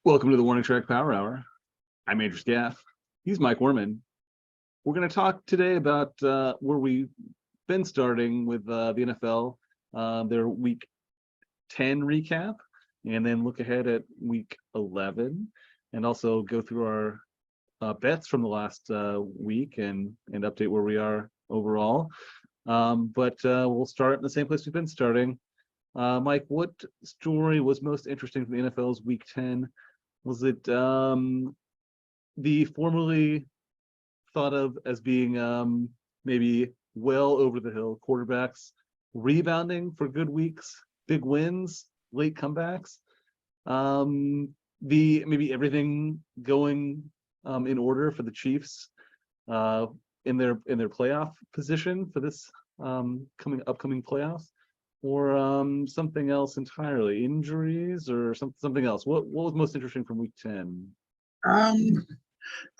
Welcome to the Warning Track Power Hour. I'm Andrew Scaff. He's Mike Werman. We're going to talk today about where we've been starting with the NFL, their Week 10 recap, and then look ahead at Week 11, and also go through our bets from the last week and update where we are overall. But we'll start in the same place we've been starting. Mike, what story was most interesting from the NFL's Week 10? Was it the formerly thought of as being maybe well over the hill quarterbacks rebounding for good weeks, big wins, late comebacks? Maybe everything going in order for the Chiefs in their playoff position for this upcoming playoffs? Or something else entirely, injuries or something else? What was most interesting from Week 10? I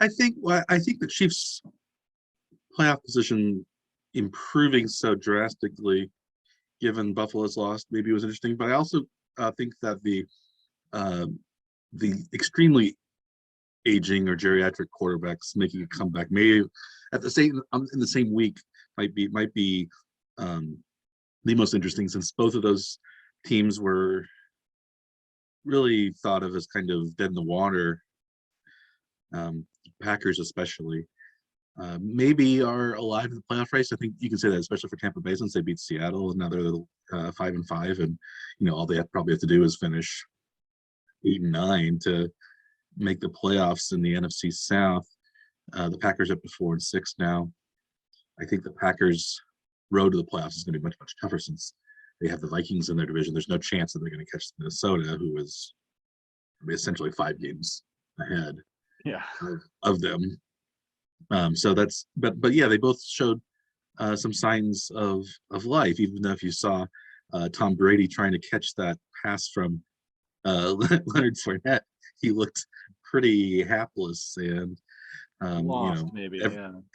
think the Chiefs' playoff position improving so drastically, given Buffalo's loss, maybe was interesting. But I also think that the extremely aging or geriatric quarterbacks making a comeback, maybe at the same in the same week, might be the most interesting, since both of those teams were really thought of as kind of dead in the water. Packers especially maybe are alive in the playoff race. I think you can say that, especially for Tampa Bay, since they beat Seattle, and now they're 5-5, and all they probably have to do is finish 8-9 to make the playoffs in the NFC South. The Packers up to 4-6 now. I think the Packers' road to the playoffs is going to be much tougher, since they have the Vikings in their division. There's no chance that they're going to catch Minnesota, who is essentially 5 games ahead of them. So that's but yeah, they both showed some signs of life, even though if you saw Tom Brady trying to catch that pass from Leonard Fournette, he looked pretty hapless and Lost, maybe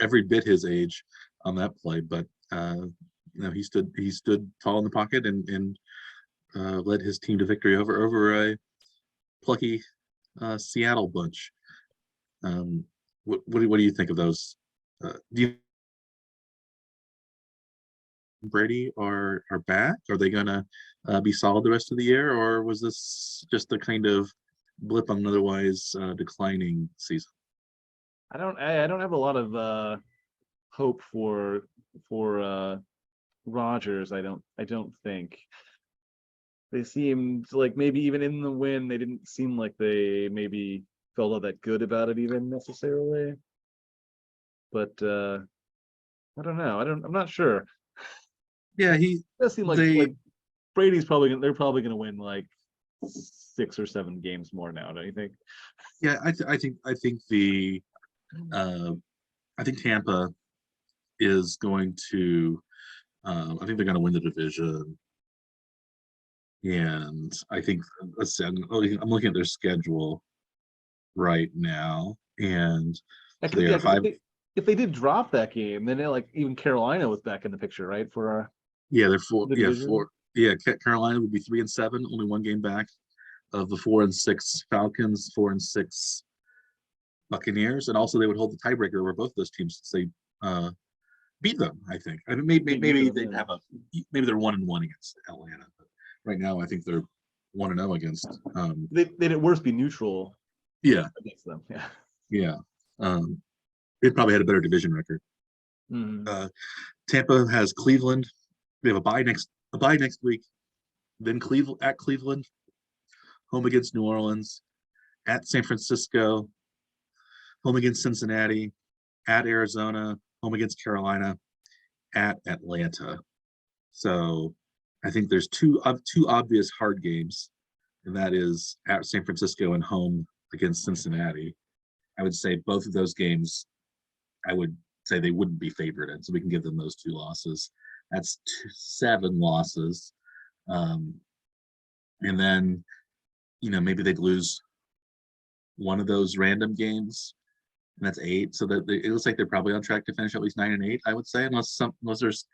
every bit his age on that play. But he stood tall in the pocket and led his team to victory over a plucky Seattle bunch. What do you think of those? Do you Brady are back? Are they gonna be solid the rest of the year, or was this just a kind of blip on an otherwise declining season? I don't have a lot of hope for Rodgers. I don't think. They seemed like, maybe even in the win, they didn't seem like they maybe felt all that good about it even necessarily. But I don't know. I'm not sure. Yeah, it does seem like Brady's they're probably gonna win like 6 or 7 games more now, don't you think? Yeah, I think Tampa is going to I think they're going to win the division. And I think, let's see, I'm looking at their schedule right now, and Actually, they have 5. If they did drop that game, then even Carolina was back in the picture, right? For they're 4. Carolina would be 3-7, only 1 game back of the 4-6 Falcons, 4-6 Buccaneers, and also they would hold the tiebreaker over both those teams since they beat them. I think. I mean, maybe they'd have maybe they're 1-1 against Atlanta, but right now I think they're 1-0 against. They'd at worst be neutral. Yeah. Against them. Yeah. Yeah. They probably had a better division record. Mm-hmm. Tampa has Cleveland. They have a bye next week. Then Cleveland, home against New Orleans, at San Francisco, home against Cincinnati, at Arizona, home against Carolina, at Atlanta. So I think there's two obvious hard games, and that is at San Francisco and home against Cincinnati. I would say both of those games, I would say they wouldn't be favored in, so we can give them those 2 losses. That's 7 losses. And then, maybe they'd lose one of those random games, and that's 8. So that it looks like they're probably on track to finish at least 9-8, I would say, unless there's,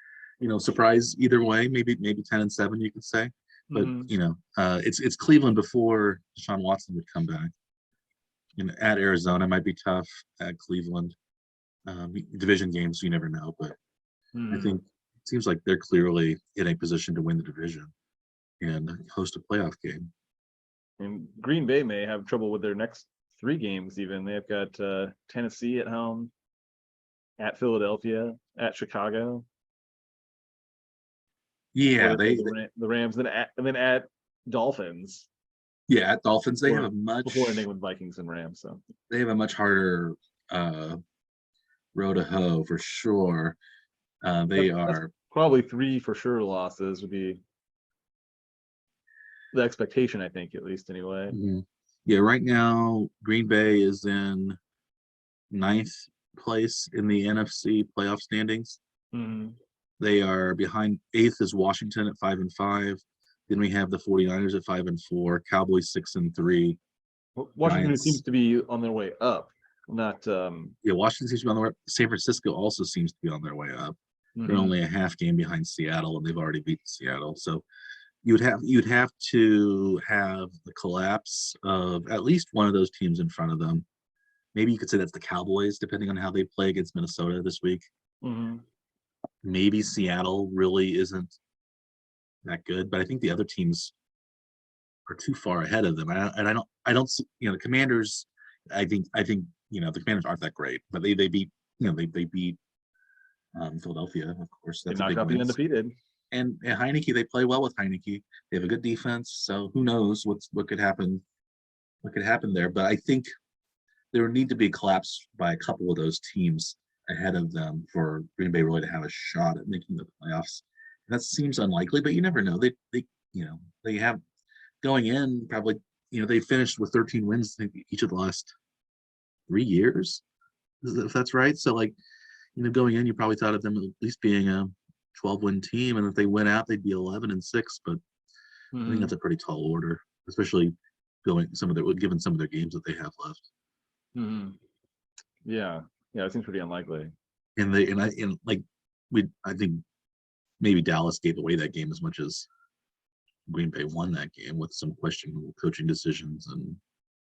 surprise either way, maybe 10-7, you could say. But it's Cleveland before Deshaun Watson would come back. At Arizona might be tough. At Cleveland, division games you never know, but I think it seems like they're clearly in a position to win the division and host a playoff game. And Green Bay may have trouble with their next 3 games. Even they've got Tennessee at home, at Philadelphia, at Chicago. Yeah, the Rams, and then at Dolphins. Yeah, at Dolphins they have a much before ending with Vikings and Rams. So they have a much harder road to hoe for sure. That's probably 3 for sure losses would be the expectation, I think, at least anyway. Yeah, right now Green Bay is in 9th place in the NFC playoff standings. They are behind. 8th is Washington at 5-5. Then we have the 49ers at 5-4, Cowboys 6-3. Washington Giants seems to be on their way up, not Washington seems to be on the way up. San Francisco also seems to be on their way up. They're only a half game behind Seattle, and they've already beaten Seattle. So you'd have to have the collapse of at least one of those teams in front of them. Maybe you could say that's the Cowboys, depending on how they play against Minnesota this week. Maybe Seattle really isn't that good, but I think the other teams are too far ahead of them. I don't see, the Commanders. I think the Commanders aren't that great, but they beat they beat Philadelphia, of course. That's they knocked out the undefeated. And Heineke, they play well with Heineke. They have a good defense, so who knows what could happen? What could happen there? But I think there would need to be a collapse by a couple of those teams ahead of them for Green Bay really to have a shot at making the playoffs. That seems unlikely, but you never know. They have going in probably. They finished with 13 wins each of the last 3 years, if that's right. So going in, you probably thought of them at least being a 12-win team, and if they went out, they'd be 11-6. But I think that's a pretty tall order, especially given some of their games that they have left. Yeah, it seems pretty unlikely. I think maybe Dallas gave away that game as much as Green Bay won that game with some questionable coaching decisions. And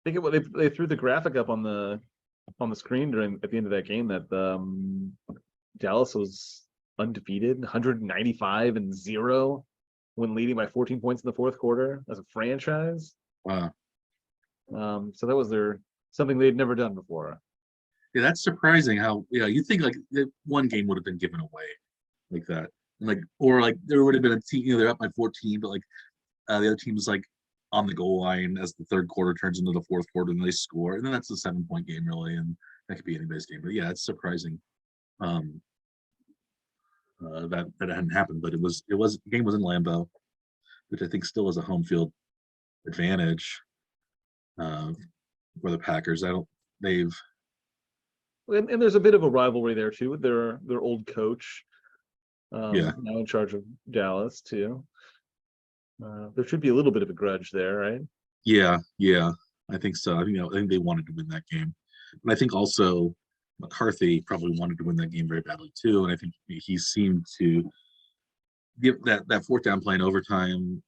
I think they threw the graphic up on the screen at the end of that game that Dallas was undefeated, 195-0 when leading by 14 points in the fourth quarter as a franchise. Wow. So that was something they'd never done before. Yeah, that's surprising how you think one game would have been given away like that. Or there would have been a team, they're up by 14, but the other team is on the goal line as the third quarter turns into the fourth quarter and they score, and then that's a 7-point game really, and that could be anybody's game. But yeah, it's surprising that hadn't happened. But the game was in Lambeau, which I think still is a home field advantage for the Packers. And there's a bit of a rivalry there too with their old coach. Now in charge of Dallas too. There should be a little bit of a grudge there, right? Yeah, I think so. I think they wanted to win that game, and I think also McCarthy probably wanted to win that game very badly too. And I think he seemed to give that fourth down play in overtime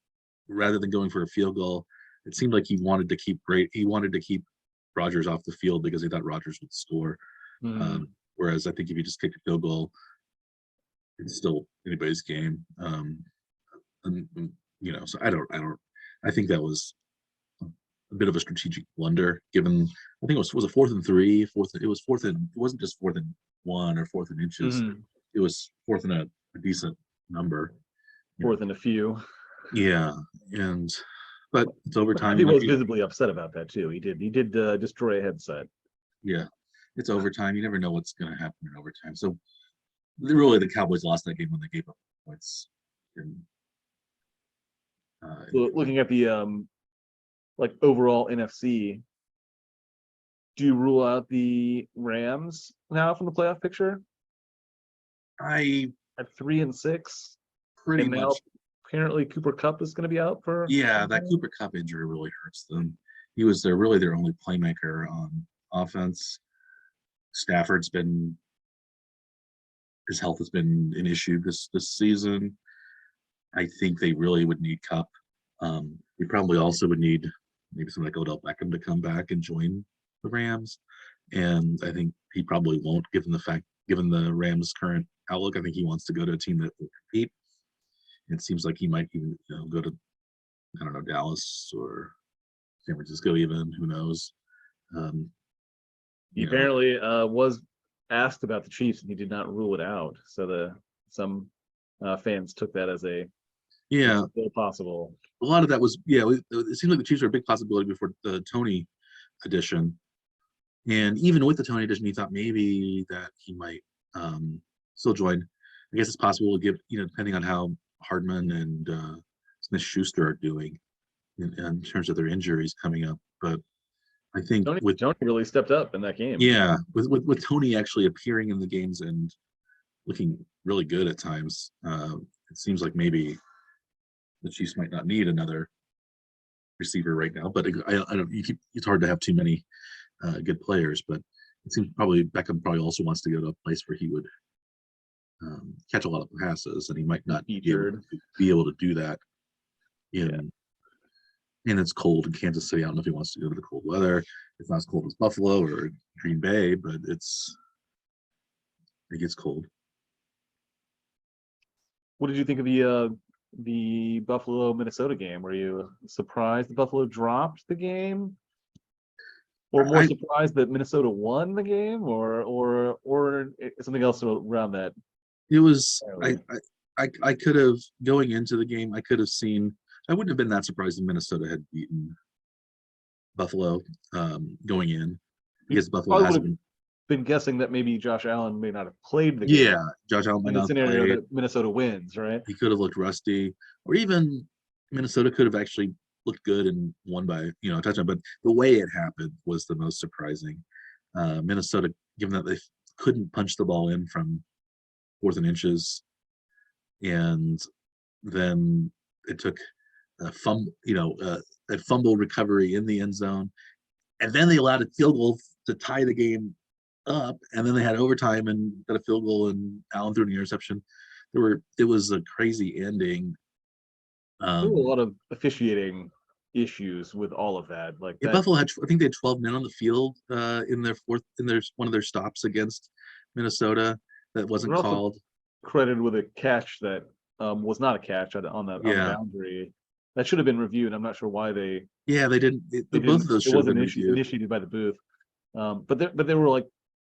rather than going for a field goal. It seemed like he wanted to keep Rodgers off the field because he thought Rodgers would score. Whereas I think if you just kick a field goal, it's still anybody's game. So I think that was a bit of a strategic blunder given, I think it was a 4th and 3, it wasn't just 4th and 1 or 4th and inches. It was 4th and a decent number. 4th and a few. Yeah. But it's overtime. He was visibly upset about that too. He did destroy a headset. Yeah. It's overtime. You never know what's going to happen in overtime. So really, the Cowboys lost that game when they gave up points. Looking at the overall NFC, do you rule out the Rams now from the playoff picture? At 3-6, pretty much. Now, apparently, Cooper Kupp is going to be out for. Yeah, that Cooper Kupp injury really hurts them. He was their only playmaker on offense. His health has been an issue this season. I think they really would need Kupp. We probably also would need maybe something like Odell Beckham to come back and join the Rams, and I think he probably won't, given the Rams' current outlook. I think he wants to go to a team that will compete. It seems like he might even go to, I don't know, Dallas or San Francisco, even, who knows. He apparently was asked about the Chiefs, and he did not rule it out. So some fans took that as a still possible. A lot of that was it seemed like the Chiefs were a big possibility before the Tony addition, and even with the Tony addition, he thought maybe that he might still join. I guess it's possible, depending on how Hardman and Smith-Schuster are doing in terms of their injuries coming up. But I think Tony really stepped up in that game. Yeah, with Tony actually appearing in the games and looking really good at times, it seems like maybe the Chiefs might not need another receiver right now. But I don't. It's hard to have too many good players. But it seems Beckham probably also wants to go to a place where he would catch a lot of passes, and he might not be able to do that and it's cold in Kansas City. I don't know if he wants to go to the cold weather. It's not as cold as Buffalo or Green Bay, but it gets cold. What did you think of the Buffalo Minnesota game? Were you surprised that Buffalo dropped the game, or more surprised that Minnesota won the game, or something else around that? It was I could have, going into the game, I could have seen. I wouldn't have been that surprised if Minnesota had beaten Buffalo going in, because Buffalo hasn't been guessing that maybe Josh Allen may not have played the game. Yeah, Josh Allen might not have scenario played. That Minnesota wins, right? He could have looked rusty, or even Minnesota could have actually looked good and won by a touchdown. But the way it happened was the most surprising. Minnesota, given that they couldn't punch the ball in from 4th and inches, and then it took a fumble recovery in the end zone, and then they allowed a field goal to tie the game up, and then they had overtime and got a field goal, and Allen threw an interception. It was a crazy ending. There were a lot of officiating issues with all of that. Buffalo had, I think they had 12 men on the field in one of their stops against Minnesota that wasn't called. Credited with a catch that was not a catch on the boundary. That should have been reviewed. I'm not sure why they. Yeah, they didn't. Both of those should have been initiated by the booth. But they were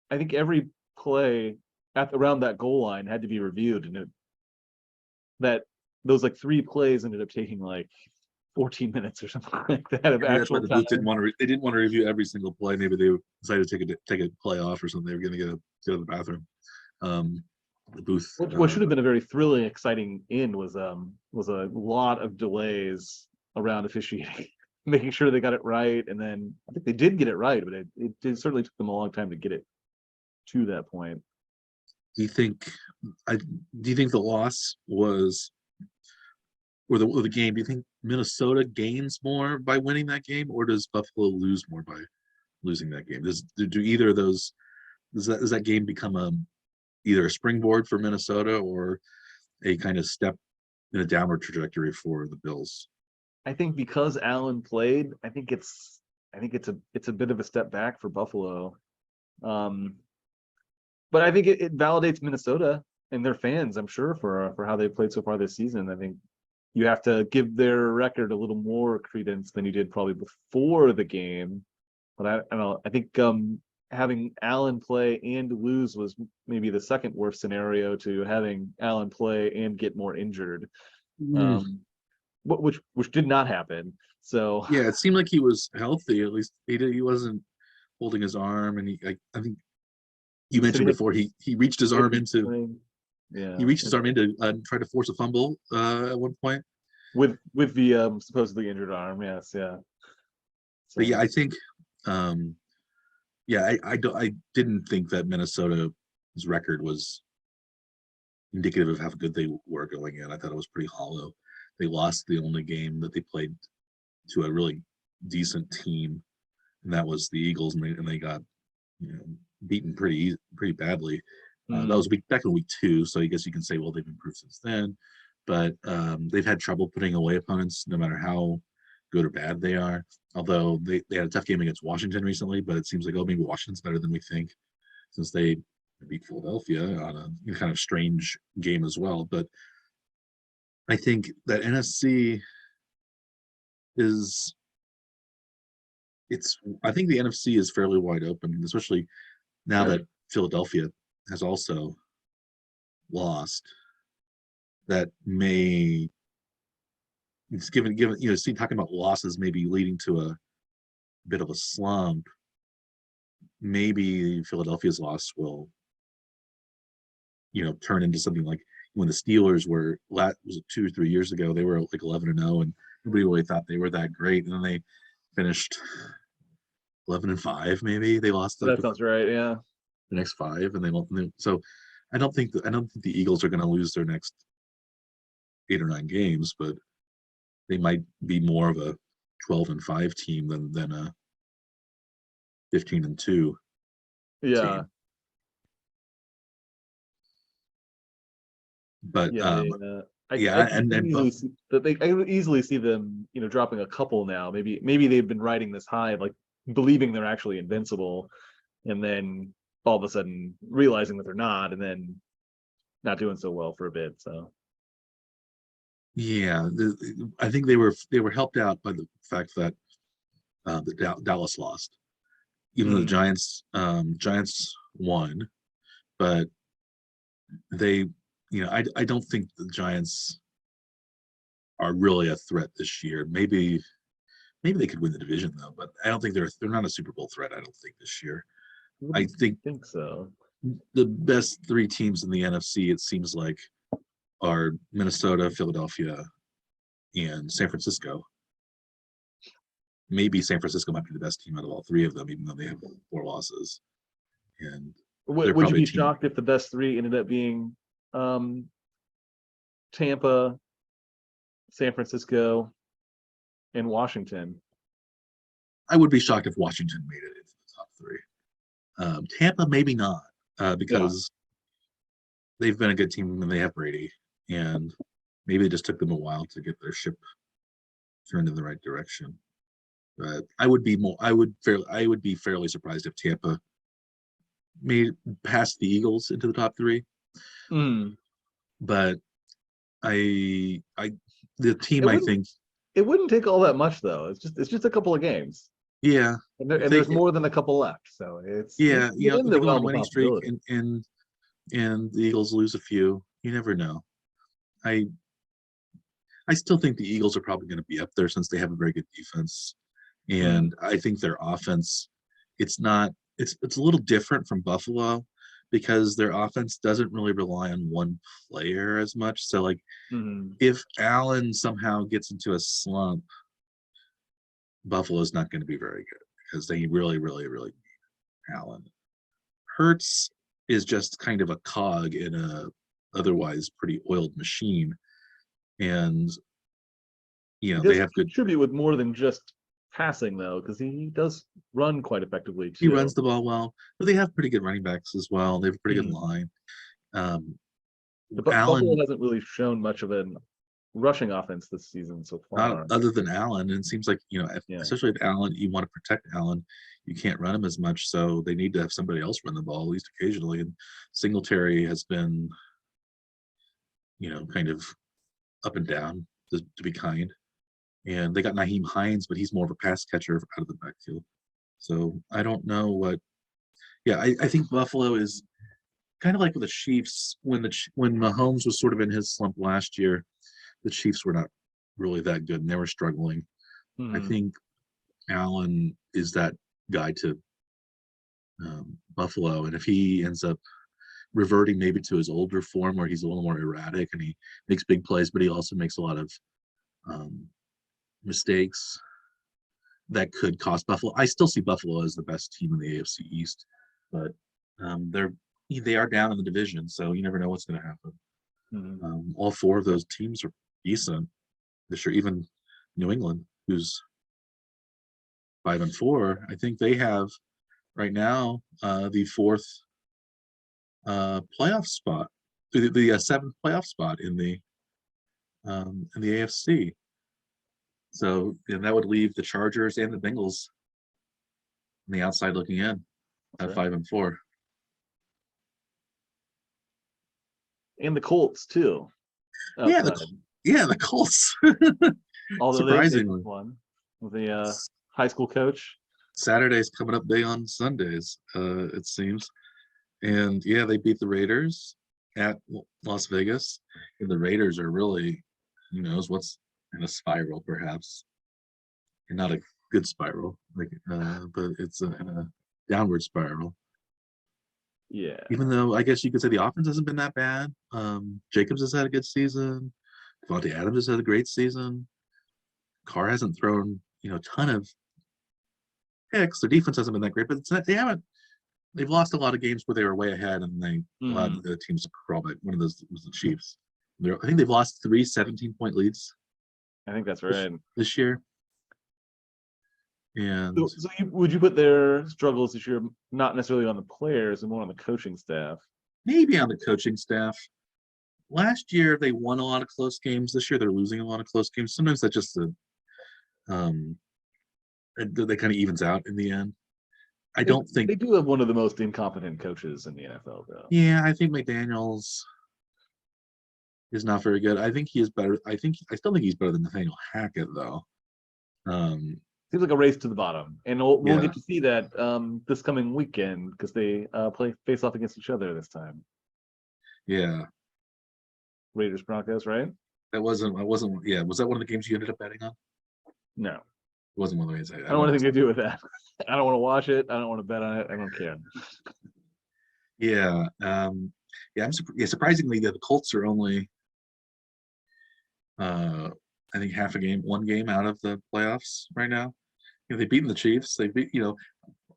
I think every play around that goal line had to be reviewed, and those 3 plays ended up taking 14 minutes or something like that of actual time. They didn't want to review every single play. Maybe they decided to take a play off or something. They were going to go to the bathroom. The booth. What should have been a very thrilling, exciting end was a lot of delays around officiating, making sure they got it right, and then I think they did get it right, but it certainly took them a long time to get it to that point. Do you think the loss was, or the game? Do you think Minnesota gains more by winning that game, or does Buffalo lose more by losing that game? Do either of those? Does that game become either a springboard for Minnesota or a kind of step in a downward trajectory for the Bills? I think because Allen played, I think it's a bit of a step back for Buffalo. But I think it validates Minnesota and their fans, I'm sure, for how they've played so far this season. I think you have to give their record a little more credence than you did probably before the game. But I don't know. I think having Allen play and lose was maybe the second worst scenario to having Allen play and get more injured, which did not happen. So yeah, it seemed like he was healthy. At least he wasn't holding his arm, and I think you mentioned before he reached his arm into and tried to force a fumble at one point with the supposedly injured arm. Yes, yeah. So, but yeah, I think. I didn't think that Minnesota's record was indicative of how good they were going in. I thought it was pretty hollow. They lost the only game that they played to a really decent team, and that was the Eagles, and they got beaten pretty badly. That was back in week 2, so I guess you can say, well, they've improved since then. But they've had trouble putting away opponents, no matter how good or bad they are. Although they had a tough game against Washington recently, but it seems like, oh, maybe Washington's better than we think, since they beat Philadelphia on a kind of strange game as well. But I think that NFC is I think the NFC is fairly wide open, especially now that Philadelphia has also lost. That may it's given talking about losses maybe leading to a bit of a slump. Maybe Philadelphia's loss will turn into something like when the Steelers was it 2 or 3 years ago, they were like 11-0, and nobody really thought they were that great, and then they finished 11-5. Maybe they lost That sounds right. Yeah. the next 5, and so I don't think the Eagles are going to lose their next 8 or 9 games, but they might be more of a 12-5 team than a 15-2 Yeah. team. But I could easily see them, dropping a couple now. Maybe they've been riding this high, like believing they're actually invincible, and then all of a sudden realizing that they're not, and then not doing so well for a bit. So yeah, I think they were helped out by the fact that Dallas lost, even though the Giants won, but they, I don't think the Giants are really a threat this year. Maybe they could win the division though, but I don't think they're not a Super Bowl threat. I don't think this year. I think so. The best 3 teams in the NFC, it seems like, are Minnesota, Philadelphia, and San Francisco. Maybe San Francisco might be the best team out of all 3 of them, even though they have 4 losses. And would you be shocked if the best 3 ended up being Tampa, San Francisco, and Washington? I would be shocked if Washington made it into the top 3. Tampa, maybe not, because they've been a good team and they have Brady, and maybe it just took them a while to get their ship turned in the right direction. But I would be fairly surprised if Tampa made past the Eagles into the top 3. But the team, I think it wouldn't take all that much though. It's just a couple of games. Yeah, and there's more than a couple left, so it's in the realm of winning streak, and the Eagles lose a few. You never know. I still think the Eagles are probably going to be up there since they have a very good defense, and I think their offense, it's a little different from Buffalo because their offense doesn't really rely on one player as much. So like if Allen somehow gets into a slump, Buffalo's not going to be very good because they really, really, really need Allen. Hurts is just kind of a cog in a otherwise pretty oiled machine, and they have good contribute with more than just passing though, because he does run quite effectively too. He runs the ball well, but they have pretty good running backs as well. They have a pretty good line. Buffalo hasn't really shown much of a rushing offense this season so far. Not other than Allen, and it seems like especially if Allen, you want to protect Allen, you can't run him as much, so they need to have somebody else run the ball at least occasionally. And Singletary has been, kind of up and down to be kind. And they got Naheem Hines, but he's more of a pass catcher out of the backfield. So I don't know what. Yeah, I think Buffalo is kind of like with the Chiefs when Mahomes was sort of in his slump last year. The Chiefs were not really that good and they were struggling. I think Allen is that guy to Buffalo, and if he ends up reverting maybe to his older form where he's a little more erratic and he makes big plays, but he also makes a lot of mistakes that could cost Buffalo. I still see Buffalo as the best team in the AFC East, but they are down in the division, so you never know what's going to happen. All 4 of those teams are decent this year. Even New England, who's 5-4, I think they have right now the 4th playoff spot, the 7th playoff spot in the AFC. So and that would leave the Chargers and the Bengals on the outside looking in at That's right. 5-4. And the Colts too, Yeah, outside. the Colts. Although they just Surprisingly, won with a high school coach. Saturday's coming up big on Sundays, it seems. And yeah, they beat the Raiders at Las Vegas. And the Raiders are really, who knows what's in a spiral, perhaps. And not a good spiral, like but it's in a downward spiral. Yeah. Even though I guess you could say the offense hasn't been that bad. Jacobs has had a good season. Devontae Adams has had a great season. Carr hasn't thrown, a ton of picks. Their defense hasn't been that great, but it's not, they've lost a lot of games where they were way ahead and they allowed the teams to crawl back. One of those was the Chiefs. I think they've lost 3 17-point leads I think that's right. this year. And So would you put their struggles this year not necessarily on the players and more on the coaching staff? maybe on the coaching staff. Last year they won a lot of close games. This year they're losing a lot of close games. Sometimes that's just that kind of evens out in the end. I don't think they do have one of the most incompetent coaches in the NFL, though. Yeah, I think McDaniels is not very good. I think he is better. I still think he's better than Nathaniel Hackett, though. Seems like a race to the bottom, and we'll Yeah. get to see that this coming weekend because they face off against each other this time. Yeah, Raiders Broncos, right? I wasn't. Yeah, was that one of the games you ended up betting on? No, It wasn't one of the games. I don't want anything to do with that. I don't want to watch it. I don't want to bet on it. I don't care. Yeah, surprisingly, the Colts are only, I think one game out of the playoffs right now. They've beaten the Chiefs. They beat.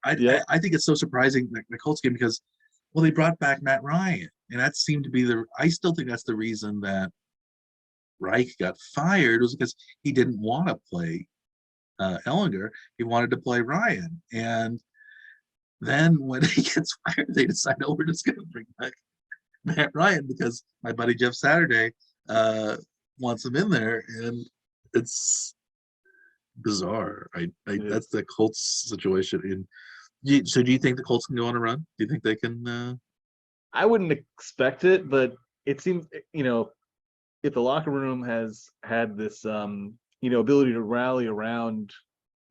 I think it's so surprising the Colts game because, well, they brought back Matt Ryan, and that seemed to be I still think that's the reason that Reich got fired was because he didn't want to play Ellinger. He wanted to play Ryan, and then when he gets fired, they decide, oh, we're just going to bring back Matt Ryan because my buddy Jeff Saturday wants him in there, and it's bizarre. That's the Colts situation. So do you think the Colts can go on a run? Do you think they can? I wouldn't expect it, but it seems if the locker room has had this ability to rally around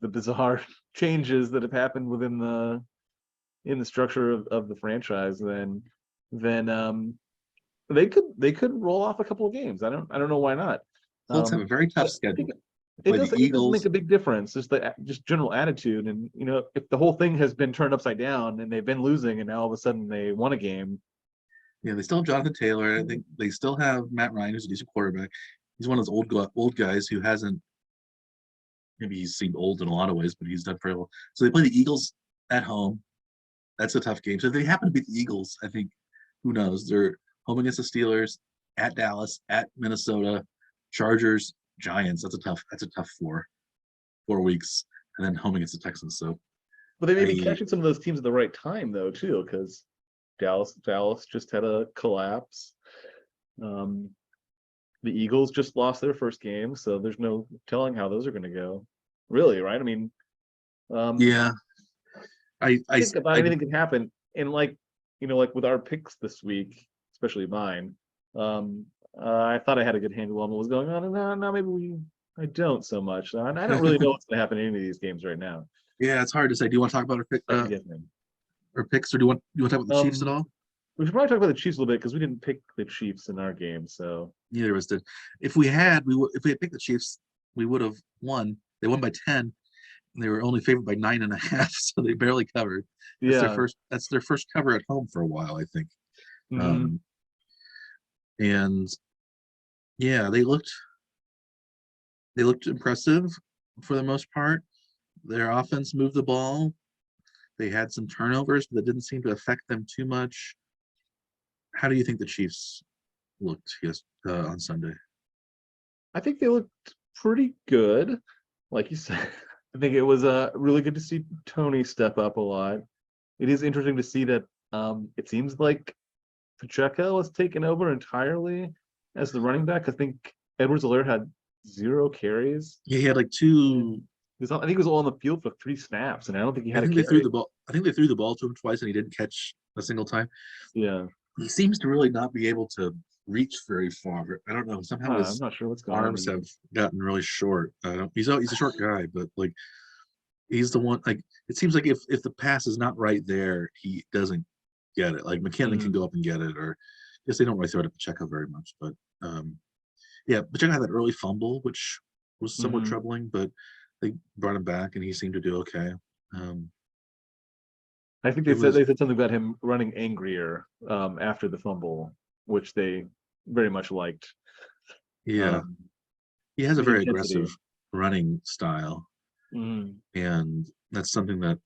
the bizarre changes that have happened within the structure of the franchise, then they could roll off a couple of games. I don't know why not. Colts have a very tough schedule. It does make a big difference. Just general attitude, and if the whole thing has been turned upside down and they've been losing, and now all of a sudden they won a game. Yeah, they still have Jonathan Taylor. I think they still have Matt Ryan, who's a decent quarterback. He's one of those old guys who hasn't. Maybe he's seemed old in a lot of ways, but he's done very well. So they play the Eagles at home. That's a tough game. So if they happen to beat the Eagles, I think, who knows? They're home against the Steelers, at Dallas, at Minnesota, Chargers, Giants. That's a tough 4 weeks, and then home against the Texans. So, but they may be catching some of those teams at the right time, though, too, because Dallas just had a collapse. The Eagles just lost their first game, so there's no telling how those are going to go. Really, right? I mean, yeah. I think about anything can happen, and like with our picks this week, especially mine, I thought I had a good handle on what was going on, and now maybe I don't so much. I don't really know what's going to happen in any of these games right now. Yeah, it's hard to say. Do you want to talk about our picks, or do you want to talk about the Chiefs at all? We should probably talk about the Chiefs a little bit because we didn't pick the Chiefs in our game. So neither of us did. If we had picked the Chiefs, we would have won. They won by 10. And they were only favored by 9.5, so they barely covered. That's their first cover at home for a while, I think. Mm-hmm. And yeah, they looked impressive for the most part. Their offense moved the ball. They had some turnovers, but that didn't seem to affect them too much. How do you think the Chiefs looked on Sunday? I think they looked pretty good, like you said. I think it was really good to see Tony step up a lot. It is interesting to see that it seems like Pacheco has taken over entirely as the running back. I think Edwards-Helaire had 0 carries. Yeah, he had like two. I think he was all on the field for 3 snaps, and I don't think he I had a think they threw carry. the ball. I think they threw the ball to him twice, and he didn't catch a single time. Yeah, He seems to really not be able to reach very far. I don't know. Somehow I'm his not sure what's going on. arms have gotten really short. He's a short guy, but like he's the one. Like it seems like if the pass is not right there, he doesn't get it. Like McKinnon can go up and get it, or I guess they don't really throw it to Pacheco very much. But yeah, Pacheco had that early fumble, which was somewhat troubling, but they brought him back, and he seemed to do okay. I think they said something about him running angrier after the fumble, which they very much liked. Yeah, he has a the very intensity. aggressive running style, and that's something that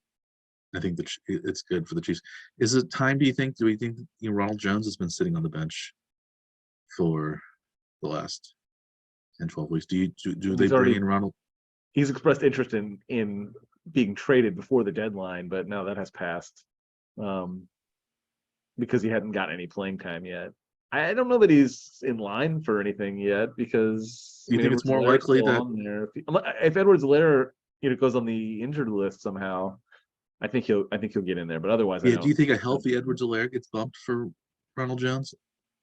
I think that it's good for the Chiefs. Is it time? Do we think Ronald Jones has been sitting on the bench for the last 10, 12 weeks? Do they bring in Ronald? He's expressed interest in being traded before the deadline, but now that has passed because he hadn't got any playing time yet. I don't know that he's in line for anything yet because you think it's more likely that if Edwards-Helaire goes on the injured list somehow, I think he'll get in there. But otherwise, do you think a healthy Edwards-Helaire gets bumped for Ronald Jones?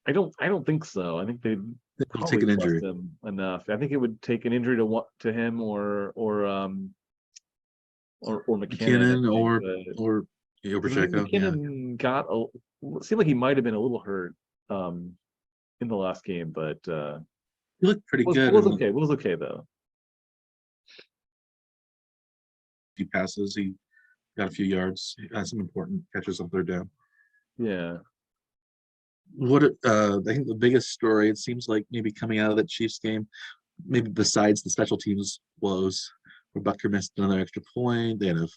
I don't think so. I think they'd probably take an injury him enough. I think it would take an injury to him or McKinnon or Pacheco. McKinnon seemed like he might have been a little hurt in the last game, but he looked pretty good. It was okay. It was okay though. He passes. He got a few yards. He had some important catches on third down. Yeah. I think the biggest story, it seems like maybe coming out of that Chiefs game, maybe besides the special teams woes, where Butker missed another extra point. They had a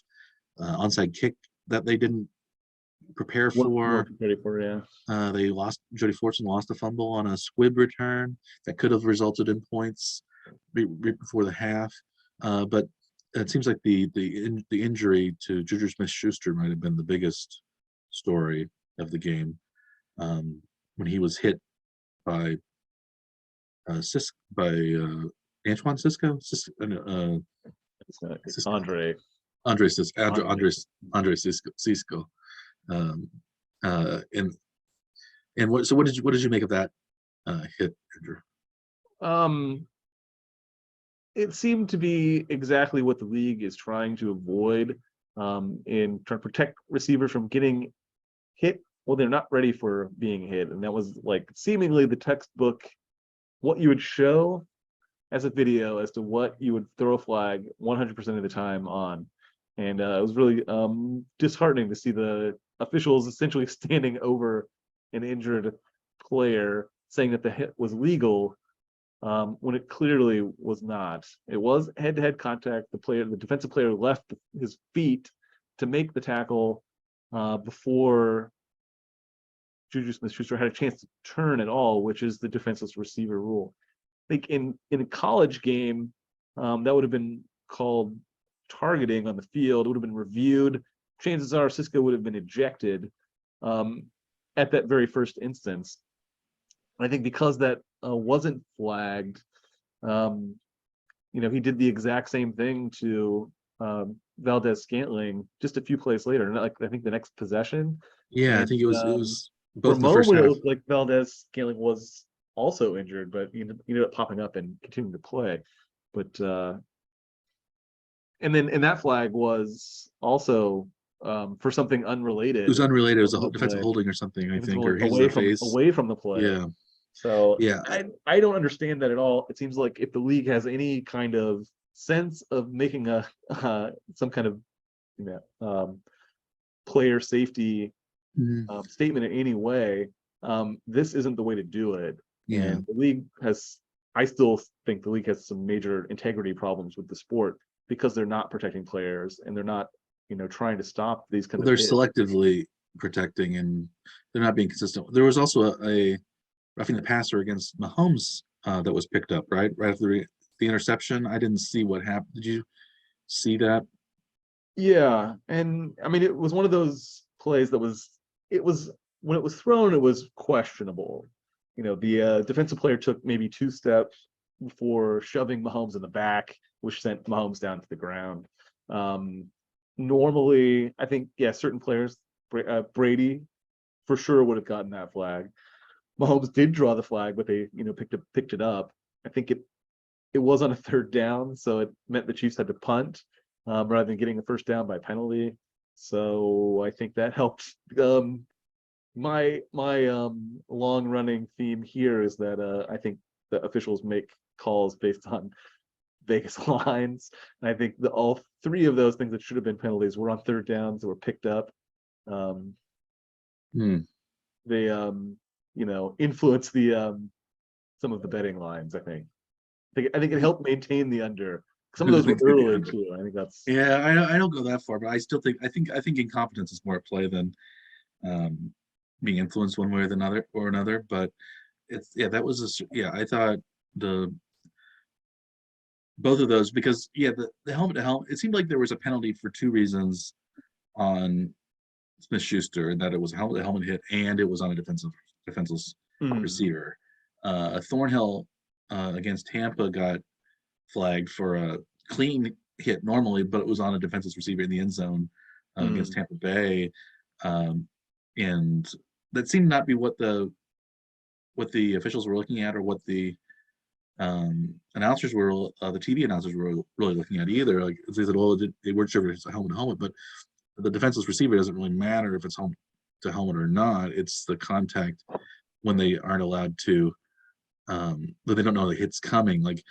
onside kick that they didn't prepare for. Yeah. They lost. Jody Fortson lost a fumble on a squib return that could have resulted in points right before the half. But it seems like the injury to Juju Smith-Schuster might have been the biggest story of the game. When he was hit by Antoine Cisco, Andre Cisco. And what did you make of that hit, Andrew? It seemed to be exactly what the league is trying to avoid in trying to protect receivers from getting hit. Well, they're not ready for being hit, and that was like seemingly the textbook, what you would show as a video as to what you would throw a flag 100% of the time on. And it was really disheartening to see the officials essentially standing over an injured player saying that the hit was legal when it clearly was not. It was head-to-head contact. The defensive player left his feet to make the tackle before Juju Smith-Schuster had a chance to turn at all, which is the defenseless receiver rule. I think in a college game, that would have been called targeting on the field. It would have been reviewed. Chances are Cisco would have been ejected at that very first instance. I think because that wasn't flagged, he did the exact same thing to Valdez-Scantling just a few plays later. And I think the next possession. Yeah, I think it was both the first half. It looked like Valdez-Scantling was also injured, but he ended up popping up and continuing to play. But and that flag was also for something unrelated. It was unrelated. It was a defensive holding or something, I think, or away from the play. Yeah. So yeah, I don't understand that at all. It seems like if the league has any kind of sense of making a some kind of player safety statement in any way, this isn't the way to do it. Yeah. And the league I still think the league has some major integrity problems with the sport because they're not protecting players and they're not, trying to stop these kind of. They're selectively protecting and they're not being consistent. There was also a roughing the passer against Mahomes that was picked up right after the interception. I didn't see what happened. Did you see that? Yeah, and I mean it was one of those plays that was when it was thrown, it was questionable. The defensive player took maybe 2 steps for shoving Mahomes in the back, which sent Mahomes down to the ground. Normally, I think, yeah, certain players, Brady for sure would have gotten that flag. Mahomes did draw the flag, but they, picked it up. I think it was on a third down, so it meant the Chiefs had to punt rather than getting a first down by penalty. So I think that helped. My long running theme here is that I think the officials make calls based on Vegas lines, and I think all three of those things that should have been penalties were on third downs that were picked up. They influence the some of the betting lines. I think it helped maintain the under. Some of those were early too. I think that's Yeah, I don't go that far, but I still think I think incompetence is more at play than being influenced one way or another. But that was I thought both of those, because the helmet to helmet, it seemed like there was a penalty for two reasons on Smith-Schuster, and that it was a helmet to helmet hit and it was on a defenseless receiver. Thornhill against Tampa got flagged for a clean hit normally, but it was on a defenseless receiver in the end zone against Tampa Bay, and that seemed not be what the officials were looking at, or what the announcers were, the TV announcers were really looking at either. Like they said, well, they weren't sure if it's a helmet to helmet, but the defenseless receiver doesn't really matter if it's helmet to helmet or not. It's the contact when they aren't allowed to, but they don't know the hit's coming. Like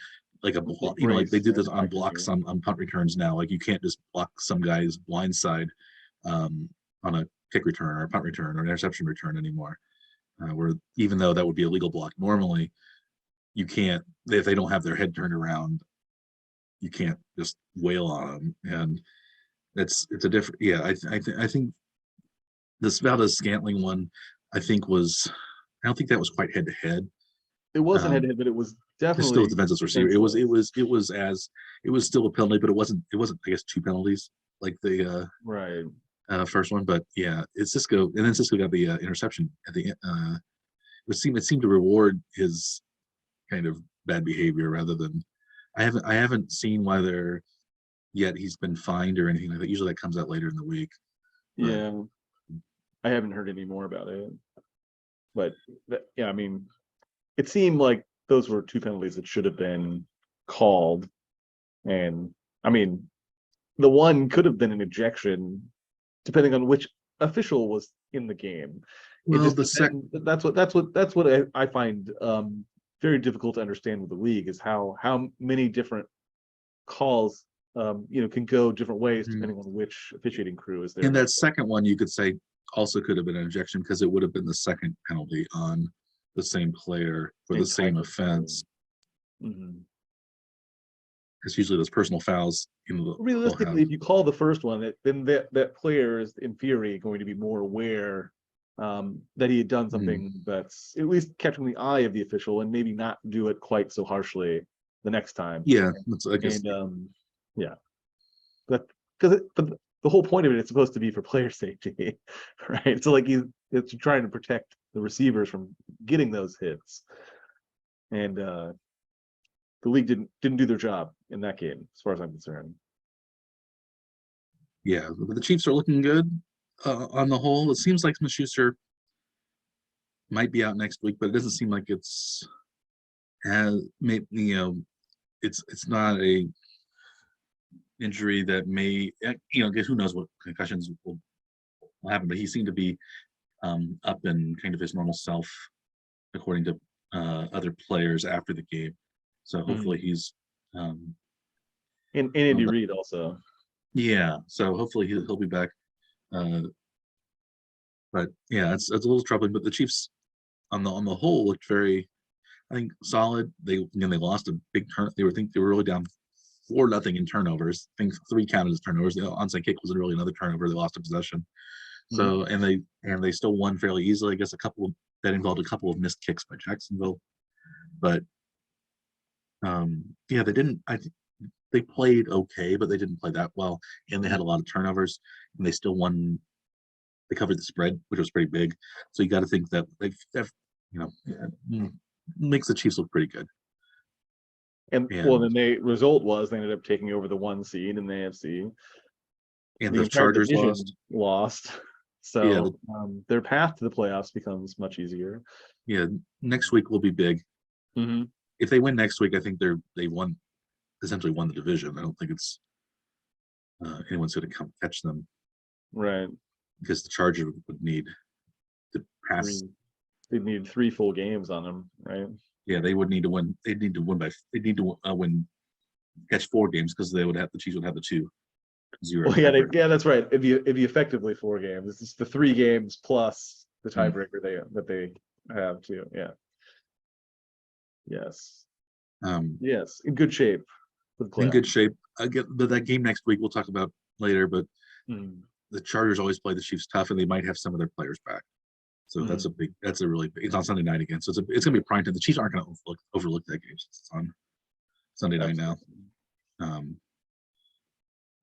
a block, like they do this on blocks on punt returns now. Like you can't just block some guy's blind side on a kick return or a punt return or an interception return anymore. Where even though that would be a legal block normally, you can't, if they don't have their head turned around, you can't just wail on them. And it's a different, I think this Valdez-Scantling one, I don't think that was quite head to head. It wasn't head to head, but it was definitely still a defenseless receiver. It was still a penalty, but it wasn't I guess two penalties like the right first one. But yeah, it's Cisco, and then Cisco got the interception at the end. It seemed to reward his kind of bad behavior rather than, I haven't seen whether yet he's been fined or anything like that. Usually that comes out later in the week. Yeah, I haven't heard any more about it, but I mean, it seemed like those were two penalties that should have been called, and I mean, the one could have been an ejection, depending on which official was in the game. Well, that's what I find very difficult to understand with the league, is how many different calls can go different ways depending on which officiating crew is there. And that second one, you could say, also could have been an ejection, because it would have been the second penalty on the same player for the same offense. It's usually those personal fouls. Realistically, if you call the first one, then that player is in theory going to be more aware that he had done something that's at least catching the eye of the official, and maybe not do it quite so harshly the next time. Yeah, I guess. And but the whole point of it's supposed to be for player safety, right? So like it's trying to protect the receivers from getting those hits, and the league didn't do their job in that game, as far as I'm concerned. Yeah, but the Chiefs are looking good on the whole. It seems like Smith-Schuster might be out next week, but it doesn't seem like it's it's not a injury that may, guess who knows what concussions will happen. But he seemed to be up in kind of his normal self, according to other players after the game. So hopefully he's and Andy Reid also. Yeah, so hopefully he'll be back. But yeah, it's a little troubling. But the Chiefs, on the whole, looked very, I think, solid. They lost a big turn. They were really down 4-0 in turnovers. I think 3 counted as turnovers. The onside kick wasn't really another turnover. They lost a possession. So and they still won fairly easily. I guess that involved a couple of missed kicks by Jacksonville. But they didn't. They played okay, but they didn't play that well, and they had a lot of turnovers, and they still won. They covered the spread, which was pretty big. So you got to think that makes the Chiefs look pretty good. And well, and then the result was they ended up taking over the 1 seed in the AFC. and The the entire Chargers division lost. lost. Yeah, So their path to the playoffs becomes much easier. yeah. Next week will be big. Mm-hmm. If they win next week, I think they won essentially won the division. I don't think it's anyone's going to come catch them Right. because the Chargers would need to pass. Three. They need 3 full games on them, right? Yeah, they would need to win. They'd need to win by. They'd need to win, catch 4 games because they would have the Chiefs would have the 2-0 Well, yeah, tiebreaker. that's right. It'd be effectively 4 games. It's the 3 games plus the Mm. tiebreaker they have too. Yeah. Yes. Yes. In good shape for the In playoffs. good shape. I get that game next week. We'll talk about later, but the Chargers always play the Chiefs tough, and they might have some of their players back. So that's a big. That's a really big. It's on Sunday night again, so it's gonna be a prime time. The Chiefs aren't gonna overlook that game. It's on Sunday night now.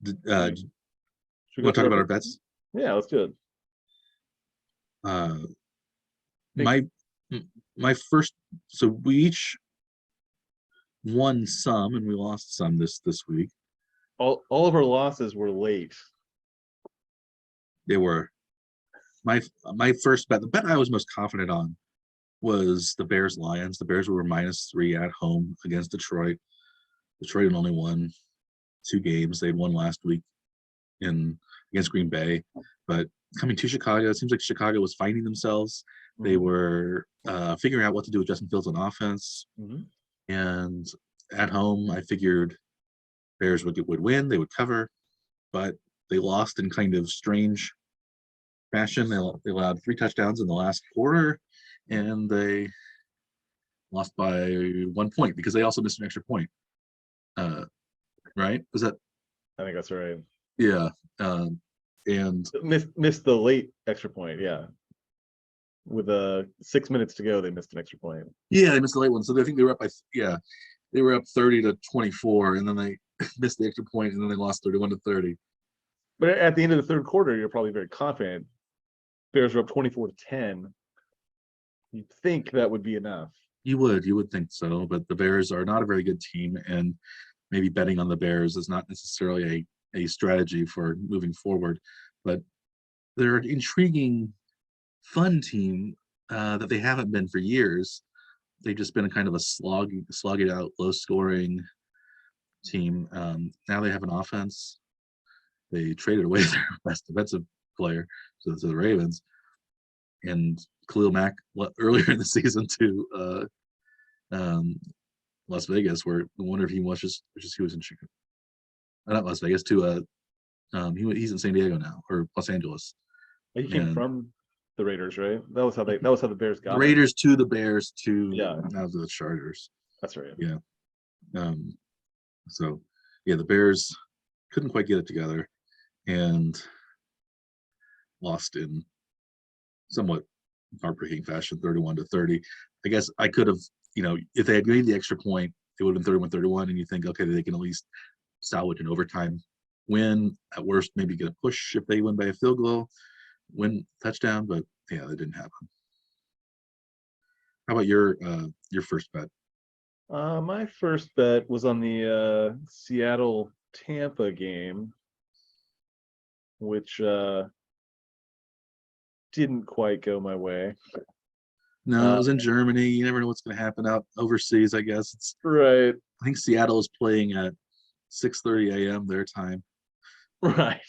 Should we Want go to talk through about our bets? Yeah, let's do it. My my first. So we each won some, and we lost some this week. All of our losses were late. They were my first bet. The bet I was most confident on was the Bears Lions. The Bears were -3 at home against Detroit. Detroit had only won 2 games. They'd won last week against Green Bay, but coming to Chicago, it seems like Chicago was finding themselves. They were figuring out what to do with Justin Fields on offense, and at home, I figured Bears would win. They would cover, but they lost in kind of strange fashion. They allowed 3 touchdowns in the last quarter, and they lost by 1 point because they also missed an extra point. Right? Was that? I think that's right. Yeah. And missed the late extra point. Yeah. With 6 minutes to go, they missed an extra point. Yeah, they missed the late one. So I think they were up by they were up 30-24, and then they missed the extra point, and then they lost 31-30. But at the end of the third quarter, you're probably very confident. Bears were up 24-10. You'd think that would be enough. You would think so, but the Bears are not a very good team, and maybe betting on the Bears is not necessarily a strategy for moving forward. But they're an intriguing, fun team that they haven't been for years. They've just been a kind of a slog it out, low scoring team. Now they have an offense. They traded away their best defensive player to the Ravens, and Khalil Mack earlier in the season to Las Vegas, where I wonder if he was he was in Chicago, not Las Vegas, to he's in San Diego now, or Los Angeles. He came from the Raiders, right? That was how the Bears got the Raiders to the Bears to now the Chargers. That's right. Yeah. So yeah, the Bears couldn't quite get it together and lost in somewhat heartbreaking fashion, 31-30. I guess I could have, if they had made the extra point, it would have been 31-31, and you think, okay, they can at least salvage an overtime win. At worst, maybe get a push if they win by a field goal, win touchdown, but yeah, that didn't happen. How about your first bet? My first bet was on the Seattle Tampa game, which didn't quite go my way. No, it was in Germany. You never know what's going to happen out overseas, I guess. It's right. I think Seattle is playing at 6:30 a.m. their time. Right.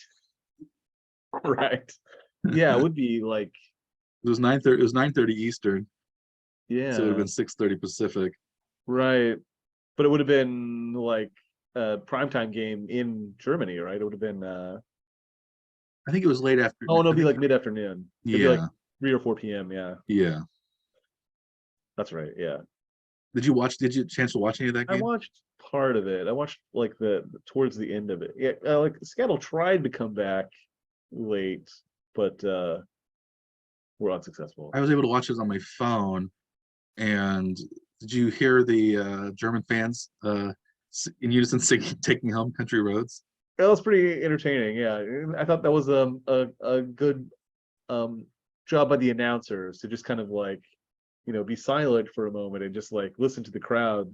Right. Yeah, it would be like it was 9:30. It was 9:30 Eastern. Yeah. So it would have been 6:30 Pacific. Right. But it would have been like a primetime game in Germany, right? It would have been I think it was late afternoon. Oh, no, it'd be like mid-afternoon. It'd be like 3 or 4 p.m. Yeah. Yeah. That's right. Yeah. Did you chance to watch any of that game? I watched part of it. I watched like towards the end of it. Yeah, like Seattle tried to come back late, but were unsuccessful. I was able to watch it on my phone. And did you hear the German fans in unison singing "Taking Home Country Roads"? That was pretty entertaining. Yeah, I thought that was a good job by the announcers to just kind of like, be silent for a moment and just like listen to the crowd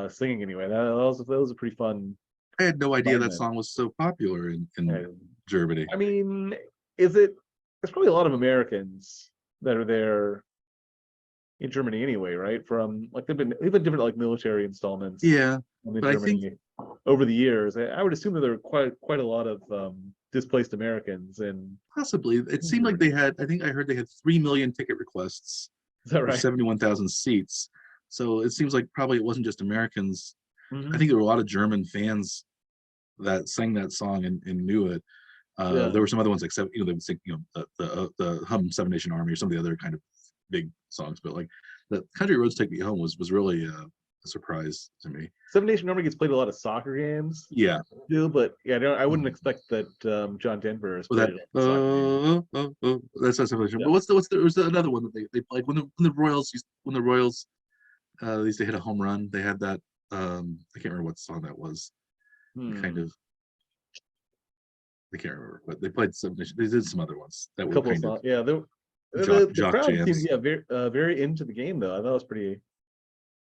singing anyway. That was a pretty fun I had no idea that environment. song was so popular in And, Germany. I mean, is it? There's probably a lot of Americans that are there in Germany anyway, right? From like they've been different like military installments Yeah, in but I think Germany over the years. I would assume that there are quite a lot of displaced Americans, and possibly it in seemed like they Germany. had. I think I heard they had 3 million ticket requests Is that for right? 71,000 seats. So it seems like probably it wasn't just Americans. I Hmm. think there were a lot of German fans that sang that song and knew it. Yeah. There were some other ones like they would sing, the Hum Seven Nation Army or some of the other kind of big songs, but like the Country Roads Take Me Home was really a surprise to me. Seven Nation Army gets played a lot of soccer games Yeah, too, but yeah, I wouldn't expect that John Denver has well, played that it at the soccer game. that's not Seven Nation. Yeah. But was the another one that they played when the Royals used to hit a home run. They had that I can't remember what song that was. Kind Hmm. of I can't remember, but they played some. They did some other ones that A were couple of kind of songs. Yeah, the jock crowd seemed, jams. yeah, very into the game though. I thought it was pretty.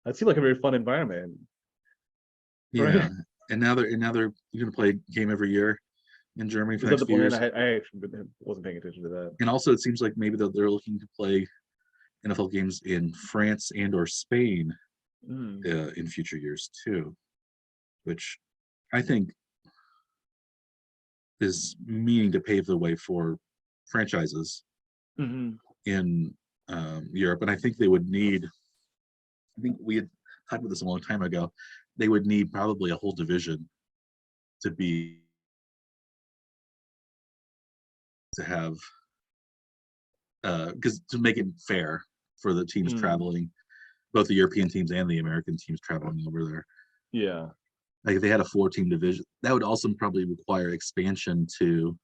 It seemed like a very fun environment, Yeah, right? and now they're going to play a game every year in Germany for Is the that next the few plan? years. I actually wasn't paying attention to that. And also, it seems like maybe they're looking to play NFL games in France and or Spain Mm. in future years too, which I think is meaning to pave the way for franchises Hmm. in Europe. And I think they would need. I think we had talked about this a long time ago. They would need probably a whole division to be to have because to make it fair for the teams Mm. traveling, both the European teams and the American teams traveling over there. Yeah. Like if they had a 4-team division, that would also probably require expansion to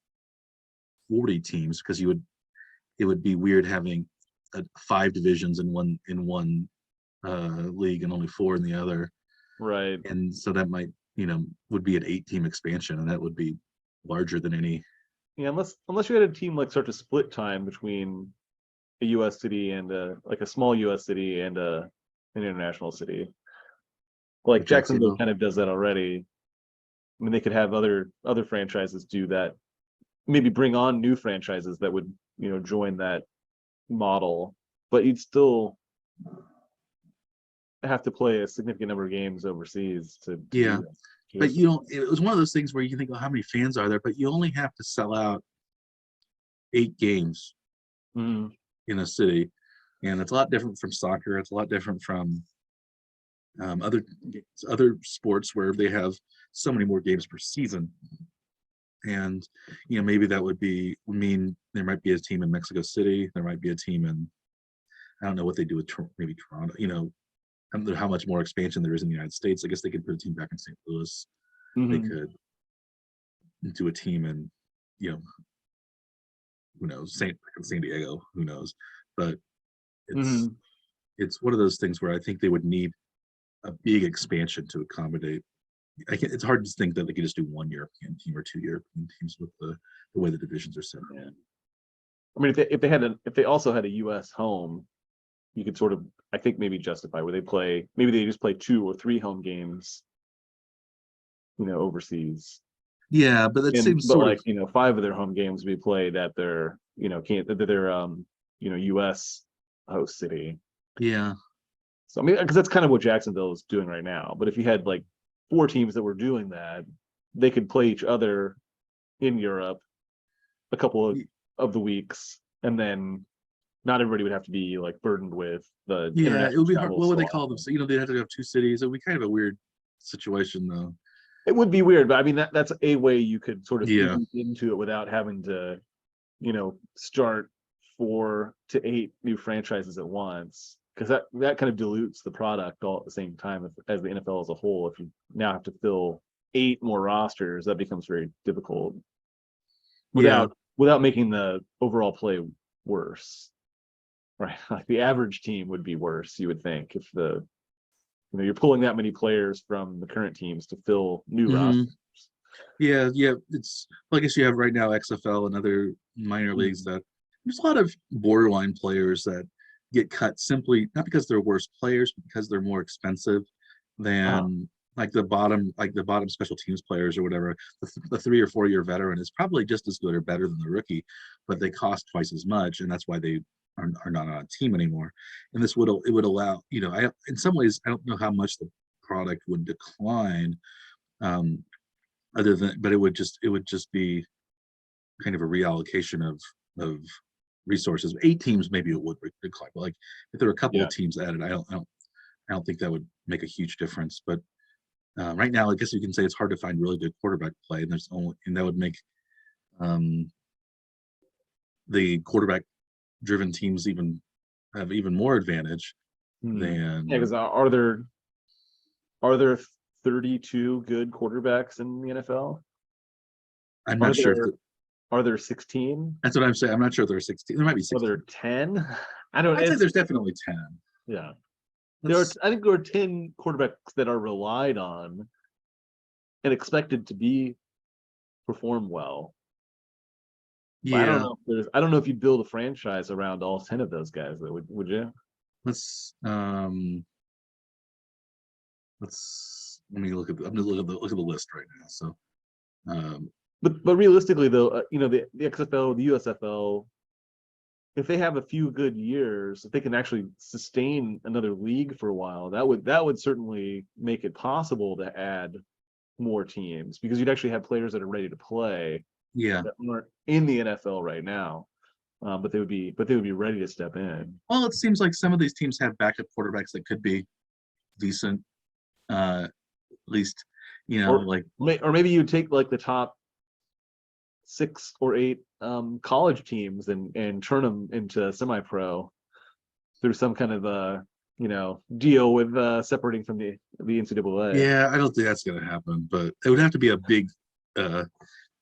40 teams because it would be weird having 5 divisions in one league and only 4 in the other, Right. and so that might would be an 8-team expansion, and that would be larger than any. Yeah, unless you had a team like start to split time between a U.S. city and like a small U.S. city and an international city. Like Like Jacksonville Jacksonville. kind of does that already. I mean, they could have other franchises do that. Maybe bring on new franchises that would join that model, but you'd still have to play a significant number of games overseas to do Yeah, that. but Just it was one of those things where you can think, oh, how many fans are there? But you only have to sell out 8 games mm, in a city, and it's a lot different from soccer. It's a lot different from other sports where they have so many more games per season. And maybe that would mean there might be a team in Mexico City. There might be a team in I don't know what they do with maybe Toronto. I don't know how much more expansion there is in the United States. I guess they could put a team back in St. Louis. They mhm. could do a team in you know who knows San Diego. Who knows? But it's Mhm. it's one of those things where I think they would need a big expansion to accommodate. It's hard to think that they could just do one European team or 2 European teams with the way the divisions are set up. Yeah. I mean, if they also had a U.S. home, you could sort of, I think, maybe justify where maybe they just play 2 or 3 home games, overseas. Yeah, but that And seems but sort of like 5 of their home games be played at their can't their U.S. host city. yeah, So I mean, because that's kind of what Jacksonville is doing right now. But if you had like 4 teams that were doing that, they could play each other in Europe a couple of the weeks, and then not everybody would have to be like burdened with the yeah. It international would be hard. travel What would so they call them? often. So they'd have to have 2 cities. It would be kind of a weird situation, though. It would be weird, but I mean that's a way you could sort of Yeah, ease into it without having to, start 4 to 8 new franchises at once. Because that kind of dilutes the product all at the same time as the NFL as a whole. If you now have to fill 8 more rosters, that becomes very difficult yeah, without making the overall play worse. Right. Like the average team would be worse, you would think, if you're pulling that many players from the current teams to fill new hmm rosters. yeah. Well, I guess you have right now XFL and other minor leagues Mhm. that there's a lot of borderline players that get cut simply not because they're worse players, but because they're more expensive than like the bottom special teams players or whatever. The 3 or 4 year veteran is probably just as good or better than the rookie, but they cost twice as much, and that's why they are not on a team anymore. And this would allow, I in some ways I don't know how much the product would decline, other than, but it would just be kind of a reallocation of resources. 8 teams maybe it would decline, but like if there were a couple Yeah. of teams added, I don't think that would make a huge difference. But right now, I guess you can say it's hard to find really good quarterback play, and that would make the quarterback-driven teams have even more advantage than. Yeah, because are there 32 good quarterbacks in the NFL? I'm not sure. Are there 16? That's what I'm saying. I'm not sure if there are 16. There might be Are 16. there 10? I don't. I'd say there's definitely 10. Yeah, I think there are 10 quarterbacks that are relied on and expected to perform well. But Yeah. I don't know if you build a franchise around all 10 of those guys. Would you? Let me look at I'm gonna look at the list right now. So But realistically though, the XFL, the USFL, if they have a few good years, if they can actually sustain another league for a while, that would certainly make it possible to add more teams, because you'd actually have players that are ready to play yeah. that aren't in the NFL right now, but they would be ready to step in. Well, it seems like some of these teams have backup quarterbacks that could be decent, at least, Or maybe you take like the top 6 or 8 college teams and turn them into semi-pro through some kind of deal with separating from the NCAA. Yeah, I don't think that's gonna happen, but it would have to be a big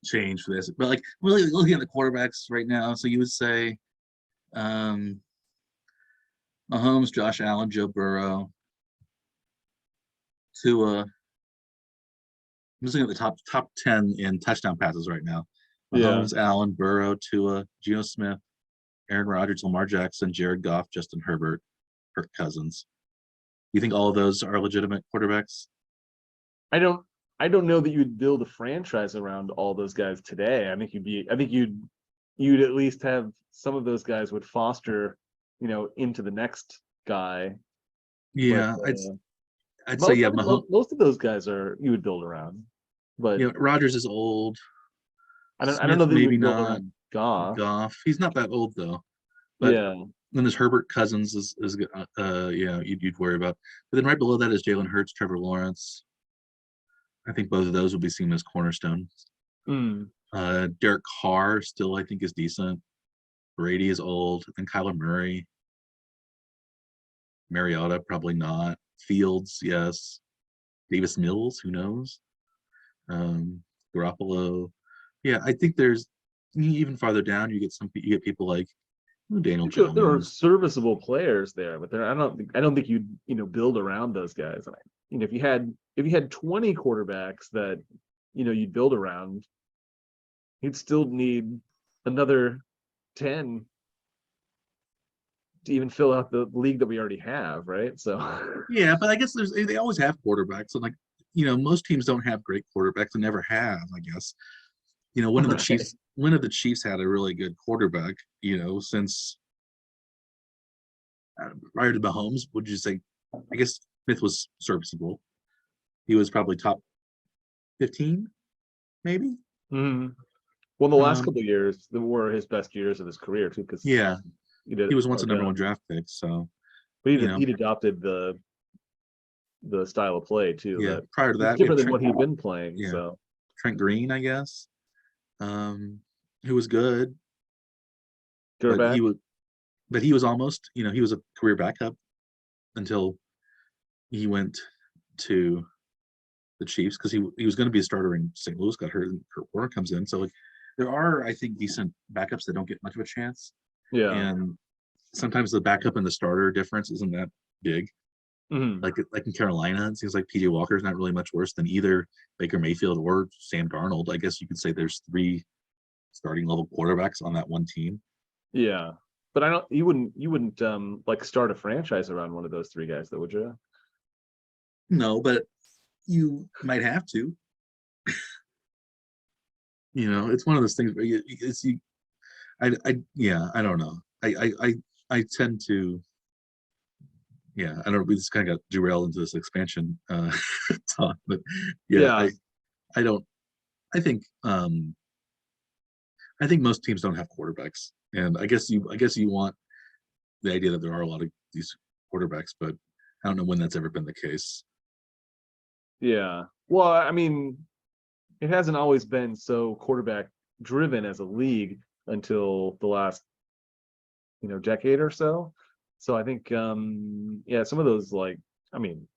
change for this. But like really looking at the quarterbacks right now, so you would say Mahomes, Josh Allen, Joe Burrow, Tua. I'm just looking at the top 10 in touchdown passes right now. Mahomes, Allen, Burrow, Tua, Geno Smith, Aaron Rodgers, Lamar Jackson, Jared Goff, Justin Herbert, Kirk Cousins. You think all of those are legitimate quarterbacks? I don't know that you'd build a franchise around all those guys today. I think you'd at least have some of those guys would foster, into the next guy. Yeah, but, I'd say yeah. Most of those guys you would build around, but Rodgers is old. I don't know that maybe you would build not. around Goff. Goff, he's not that old though. But then there's Herbert, Cousins is you'd worry about. But then right below that is Jalen Hurts, Trevor Lawrence. I think both of those would be seen as cornerstones. Derek Carr still I think is decent. Brady is old, and Kyler Murray. Mariota probably not. Fields, yes. Davis Mills, who knows? Garoppolo. Yeah, I think there's even farther down. You get people like Daniel Jones. There are serviceable players there, but I don't think you'd build around those guys. And if you had 20 quarterbacks that you'd build around, you'd still need another 10 to even fill out the league that we already have, right? So yeah, but I guess they always have quarterbacks, and like most teams don't have great quarterbacks and never have, I guess. One of the Chiefs had a really good quarterback, since prior to Mahomes. Would you say? I guess Smith was serviceable. He was probably top 15, maybe. Mm-hmm. Well, the last couple of years were his best years of his career too, because he was once a number 1 draft pick. So, but he'd adopted the style of play too. Yeah, prior to that, different than what he'd been playing. Yeah. So Trent Green, I guess, who was good, but he was almost, he was a career backup until he went to the Chiefs, because he was going to be a starter in St. Louis, got hurt, and Kurt Warner comes in. So like, there are, I think, decent backups that don't get much of a chance. Yeah, and sometimes the backup and the starter difference isn't that big. Like in Carolina, it seems like PJ Walker is not really much worse than either Baker Mayfield or Sam Darnold. I guess you could say there's 3 starting level quarterbacks on that one team. Yeah, but you wouldn't like start a franchise around one of those 3 guys, though, would you? No, but you might have to. It's one of those things where yeah, I don't know. I tend to, yeah, I don't know. We just kind of got derailed into this expansion talk, but yeah, Yeah, I don't. I think I think most teams don't have quarterbacks, and I guess you want the idea that there are a lot of these quarterbacks, but I don't know when that's ever been the case. yeah. Well, I mean, it hasn't always been so quarterback driven as a league until the last, decade or so. So I think, yeah, some of those, like, I mean,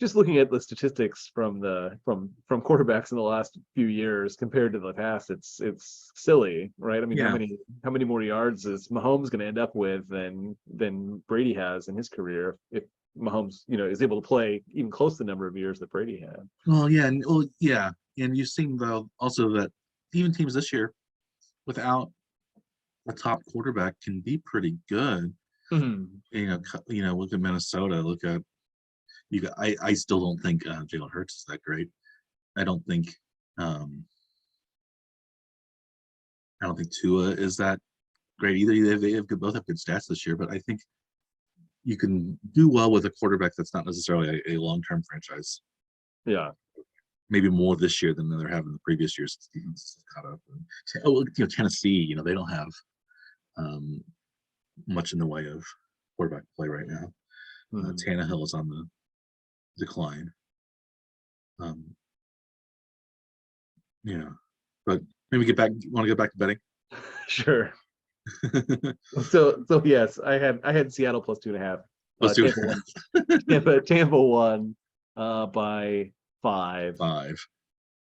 just looking at the statistics from quarterbacks in the last few years compared to the past, it's silly, right? I mean, Yeah, how many more yards is Mahomes going to end up with than Brady has in his career if Mahomes, is able to play even close to the number of years that Brady had. yeah, and you've seen though also that even teams this year without a top quarterback can be pretty good. Mhm. Look at Minnesota. Look at you. I still don't think Jalen Hurts is that great. I don't think um, I don't think Tua is that great either. They both have good stats this year, but I think you can do well with a quarterback that's not necessarily a long-term franchise. Yeah. Maybe more this year than they have in the previous years. Stevens caught up. Tennessee. They don't have um, much in the way of quarterback play right now. Mhm. Tannehill is on the decline. Um, yeah, but maybe get back. Want to get back to betting? Sure. So yes, I had Seattle plus 2.5. Let's do Tampa won. Tampa won by 5. five.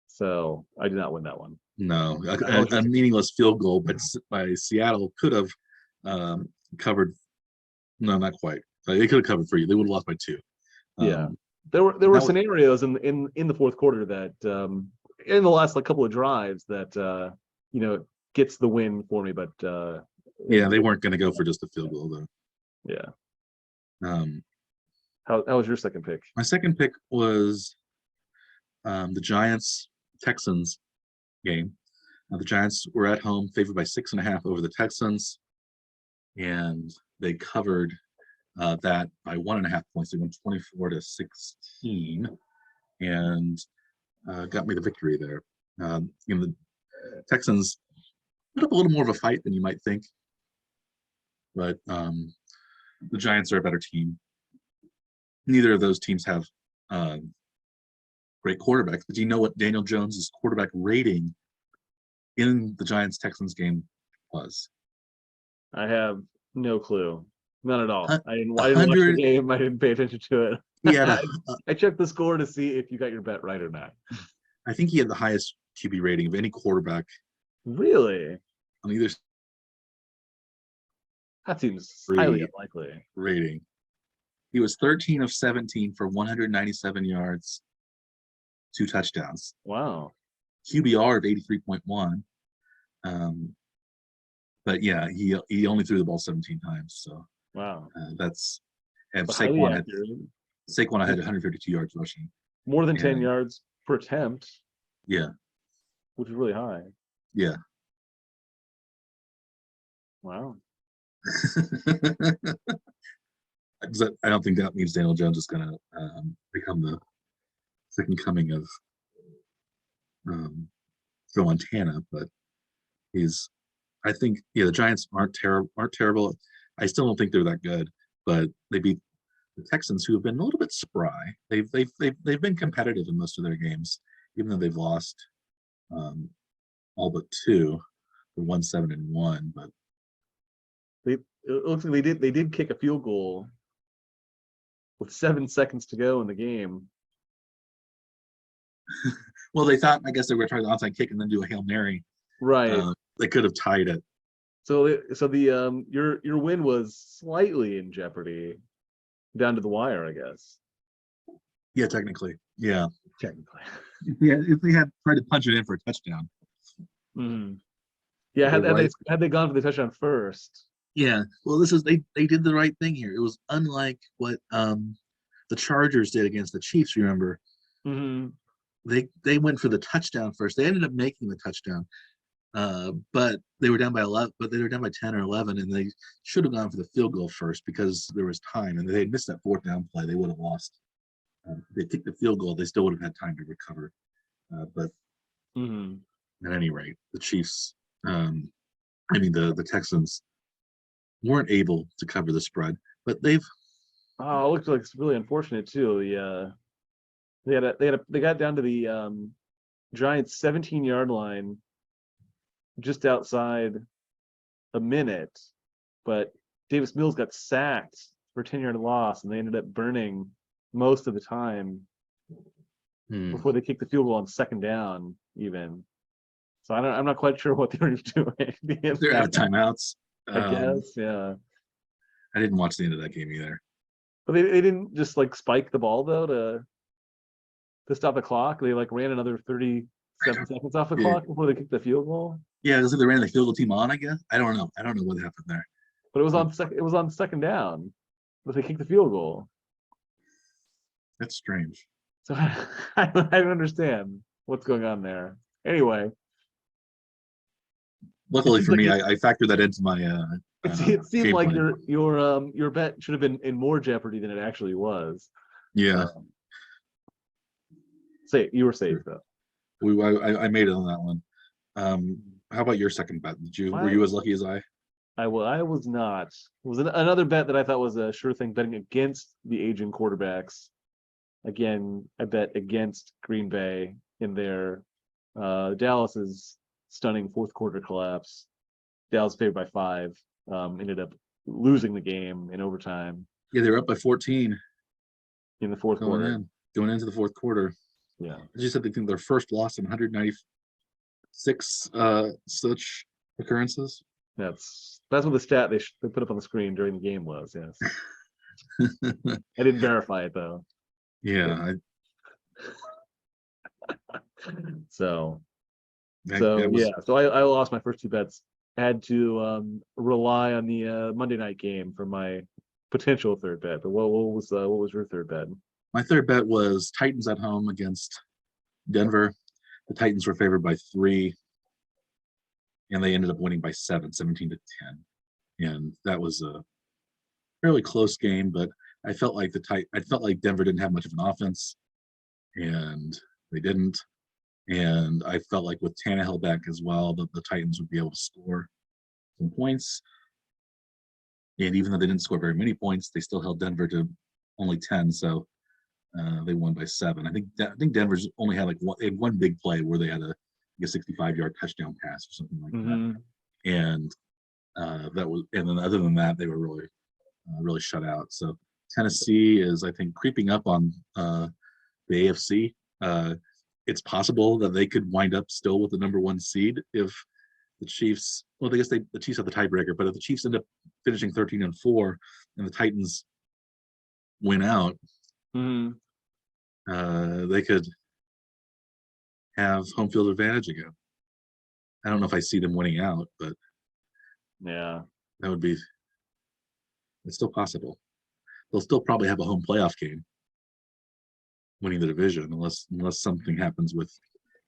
So I did not win that one. No, How was your a ticket? meaningless field goal, but by Seattle could have covered. No, not quite. They could have covered for you. They would have lost by 2. Yeah. Um, There were that was, scenarios in the fourth quarter that in the last couple of drives that gets the win for me, but yeah, they weren't going to go for just a field goal though. yeah. Um, How was your second pick? my second pick was the Giants Texans game. The Giants were at home, favored by 6.5 over the Texans, and they covered that by 1.5 points. They won 24-16, and got me the victory there. The Texans put up a little more of a fight than you might think, but the Giants are a better team. Neither of those teams have great quarterbacks. But do you know what Daniel Jones's quarterback rating in the Giants Texans game was? I have no clue. None at all. A I didn't watch the hundred. game. I didn't pay attention to it. He had I checked the score to see if you got your bet right or not. I think he had the highest QB rating of any quarterback Really? on either That seems highly three unlikely. rating. He was 13 of 17 for 197 yards, 2 touchdowns. Wow. QBR of 83.1. Um, but yeah, he only threw the ball 17 times. So Wow. that's and But highly Saquon had accurate. 152 yards rushing. More than 10 And yards per attempt, yeah, which is really high. yeah. Wow. I don't think that means Daniel Jones is going to become the second coming of Joe Montana, but he's. I think the Giants aren't terrible. I still don't think they're that good, but they beat the Texans, who have been a little bit spry. They've been competitive in most of their games, even though they've lost all but 2. They're 1-7-1, but It looks like they did kick a field goal with 7 seconds to go in the game. well, they thought I guess they were trying the onside kick and then do a Hail Mary. Right. They could have tied it. So the your win was slightly in jeopardy down to the wire, I guess. Yeah, technically. Yeah. Technically. Yeah, if they had tried to punch it in for a touchdown. Mhm. Yeah, They're right. had they gone for the touchdown first. Yeah. Well, this is they did the right thing here. It was unlike what the Chargers did against the Chiefs. Remember, Hmm. they went for the touchdown first. They ended up making the touchdown, but they were down by 11. But they were down by 10 or 11, and they should have gone for the field goal first because there was time, and they had missed that fourth down play. They would have lost. If they kicked the field goal, they still would have had time to recover. But Hmm. at any rate, the Chiefs, the Texans weren't able to cover the spread, but they've. Oh, it looks like it's really unfortunate too. They got down to the Giants 17-yard line just outside a minute, but Davis Mills got sacked for a 10-yard loss, and they ended up burning most of the time before they kicked the field goal on second down, even. So I'm not quite sure what they were doing. They're out of timeouts. I guess, yeah. I didn't watch the end of that game either. But they didn't just like spike the ball though to stop the clock. They like ran another 37 seconds off the clock before they kicked the field goal. Yeah, it was like they ran the field goal team on, I guess. I don't know what happened there. But it was on second down, but they kicked the field goal. That's strange. So I don't understand what's going on there. Anyway, luckily for me, I factored that into my. It seemed like plan. your bet should have been in more jeopardy than it actually was. Yeah. You were safe though. I made it on that one. How about your second bet? Were you as lucky as I? I was not. It was another bet that I thought was a sure thing, betting against the aging quarterbacks. Again, I bet against Green Bay in their Dallas's stunning fourth quarter collapse. Dallas favored by 5. Ended up losing the game in overtime. Yeah, they were up by 14 in the fourth quarter. Going into the fourth quarter. Yeah. As you said, they think their first loss in 196 such occurrences. That's what the stat they put up on the screen during the game was. Yes. I didn't verify it though. Yeah. So I lost my first 2 bets. I had to rely on the Monday night game for my potential third bet. But what was your third bet? My third bet was Titans at home against Denver. The Titans were favored by 3, and they ended up winning by 17 to 10. And that was a fairly close game, but I felt like Denver didn't have much of an offense, and they didn't. And I felt like with Tannehill back as well, that the Titans would be able to score some points. And even though they didn't score very many points, they still held Denver to only 10. So they won by 7. I think Denver's only had one big play where they had a 65-yard touchdown pass or something like that. And then other than that, they were really shut out. So Tennessee is, I think, creeping up on the AFC. It's possible that they could wind up still with the number 1 seed if the Chiefs. Well, I guess the Chiefs have the tiebreaker, but if the Chiefs end up finishing 13-4 and the Titans win out, they could have home field advantage again. I don't know if I see them winning out, but yeah, that would be. It's still possible. They'll still probably have a home playoff game, winning the division, unless something happens with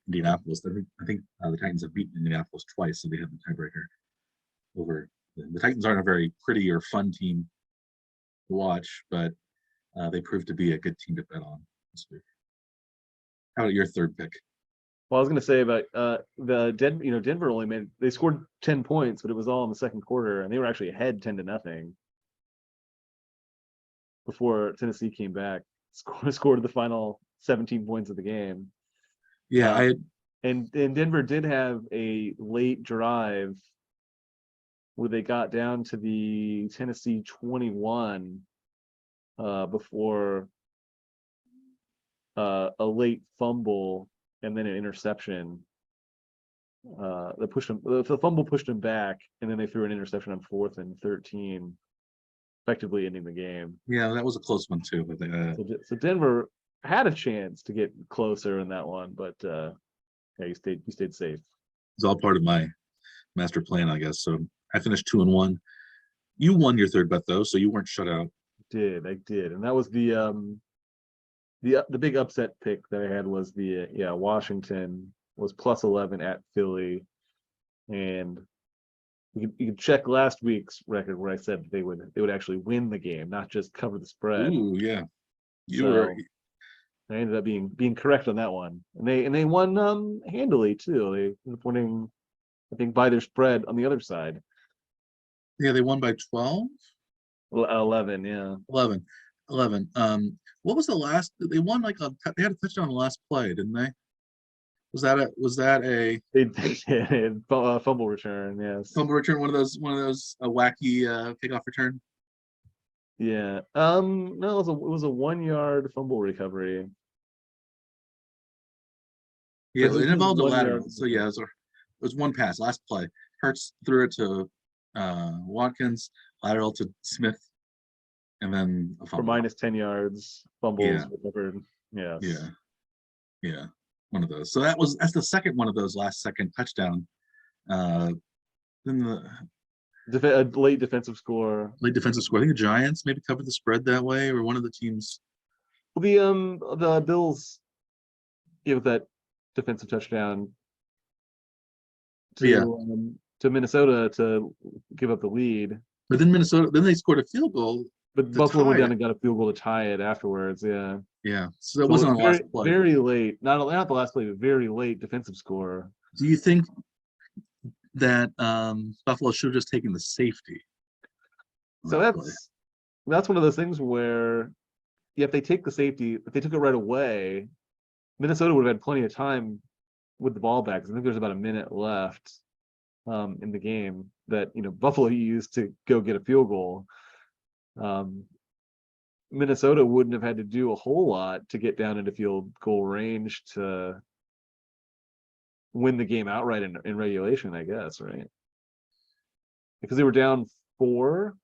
Indianapolis. I think the Titans have beaten Indianapolis twice, so they have the tiebreaker over. The Titans aren't a very pretty or fun team to watch, but they proved to be a good team to bet on this week. How about your third pick? Well, I was going to say about the Denver only they scored 10 points, but it was all in the second quarter, and they were actually ahead 10-0 before Tennessee came back, scored the final 17 points of the game. Yeah, and Denver did have a late drive where they got down to the Tennessee 21 before a late fumble and then an interception. The fumble pushed them back, and then they threw an interception on 4th and 13, effectively ending the game. Yeah, that was a close one too. But so Denver had a chance to get closer in that one, but you stayed safe. It's all part of my master plan, I guess. So I finished 2-1. You won your third bet though, so you weren't shut out. I did, and that was the The big upset pick that I had was Washington was +11 at Philly, and you can check last week's record where I said they would actually win the game, not just cover the spread. Ooh, yeah. You So were I ended up being correct on that one, and they won handily too. They ended up winning, I think, by their spread on the other side. yeah, they won by 12, 11, yeah. 11, 11. What was the last? They won like they had a touchdown on the last play, didn't they? Was that a They did fumble return, yes. fumble return? One of those a wacky kickoff return? Yeah. No, it was a 1 yard fumble recovery. Yeah, It was it just involved a 1 yard. lateral. So yeah, it was one pass, last play. Hurts threw it to Watkins, lateral to Smith, and then a For fumble. -10 yards, fumbles Yeah. recovered. Yes. Yeah, one of those. So that's the second one of those last second touchdown. Then A late defensive score. late defensive score. I think the Giants maybe covered the spread that way, or one of the teams. Well, the Bills gave that defensive touchdown Yeah, to Minnesota to give up the lead, but then Minnesota, then they scored a field goal but to Buffalo tie went down it. and got a field goal to tie it afterwards. Yeah. Yeah, so that So wasn't on the very, last play. very late, not the last play, but very late defensive score. Do you think that Buffalo should have just taken the safety? So that's one of those things where, yeah, if they take the safety, if they took it right away, Minnesota would have had plenty of time with the ball back. I think there's about a minute left in the game that Buffalo used to go get a field goal. Minnesota wouldn't have had to do a whole lot to get down into field goal range to win the game outright in regulation, I guess, right? Because they were down 4.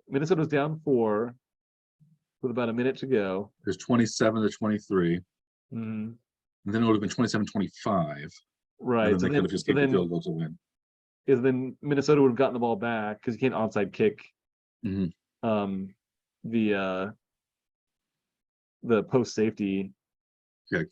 Minnesota was down 4 with about a minute to go. There's 27-23. Mm-hmm. And then it would have been 27-25. Right. And then they could have just kicked the field goal to win. Then Minnesota would have gotten the ball back because you can't onside kick Mm-hmm. The post safety kick.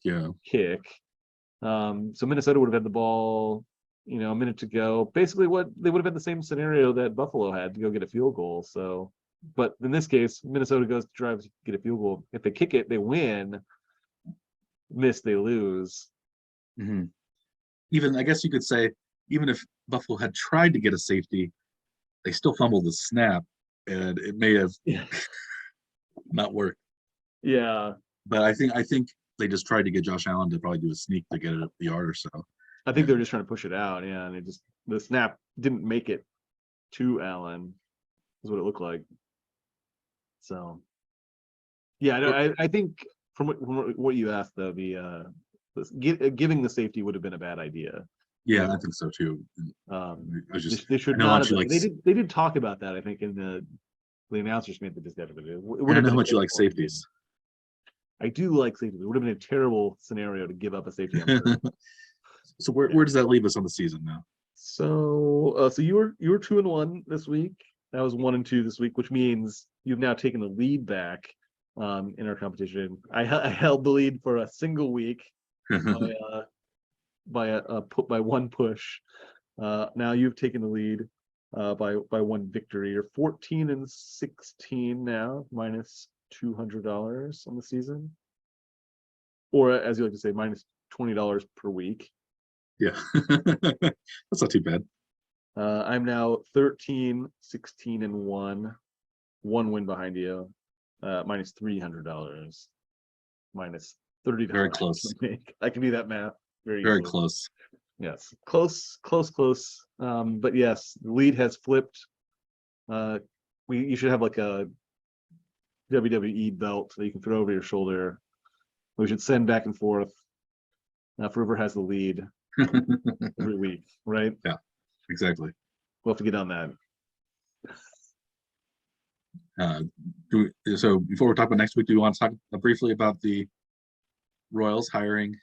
So Minnesota would have had the ball, a minute to go. Basically, what they would have had the same scenario that Buffalo had to go get a field goal. So, but in this case, Minnesota goes to drive to get a field goal. If they kick it, they win. Miss, they lose. Mm-hmm. Even, I guess you could say, even if Buffalo had tried to get a safety, they still fumbled the snap, and it may have not worked. Yeah. But I think they just tried to get Josh Allen to probably do a sneak to get it up the yard or so. I think they're just trying to push it out, yeah, and the snap didn't make it to Allen, is what it looked like. So, yeah, I think from what you asked though, giving the safety would have been a bad idea. Yeah, I think so too. They should not have. They did talk about that, I think, in the announcers made the discussion. I don't know how much you like safeties. I do like safeties. It would have been a terrible scenario to give up a safety. So where does that leave us on the season now? So you were 2-1 this week. That was 1-2 this week, which means you've now taken the lead back in our competition. I held the lead for a single week by one push. Now you've taken the lead by one victory. You're 14-16 now, minus $200 on the season, or as you like to say, minus $20 per week. Yeah, that's not too bad. I'm now 13-16-1, one win behind you, minus $300, minus $30. Very close. I can do that math very close. Yes, close. But yes, the lead has flipped. You should have like a WWE belt that you can throw over your shoulder. We should send back and forth. Now, whoever has the lead every week, right? Yeah, exactly. We'll have to get on that. So before we talk about next week, do you want to talk briefly about the Royals hiring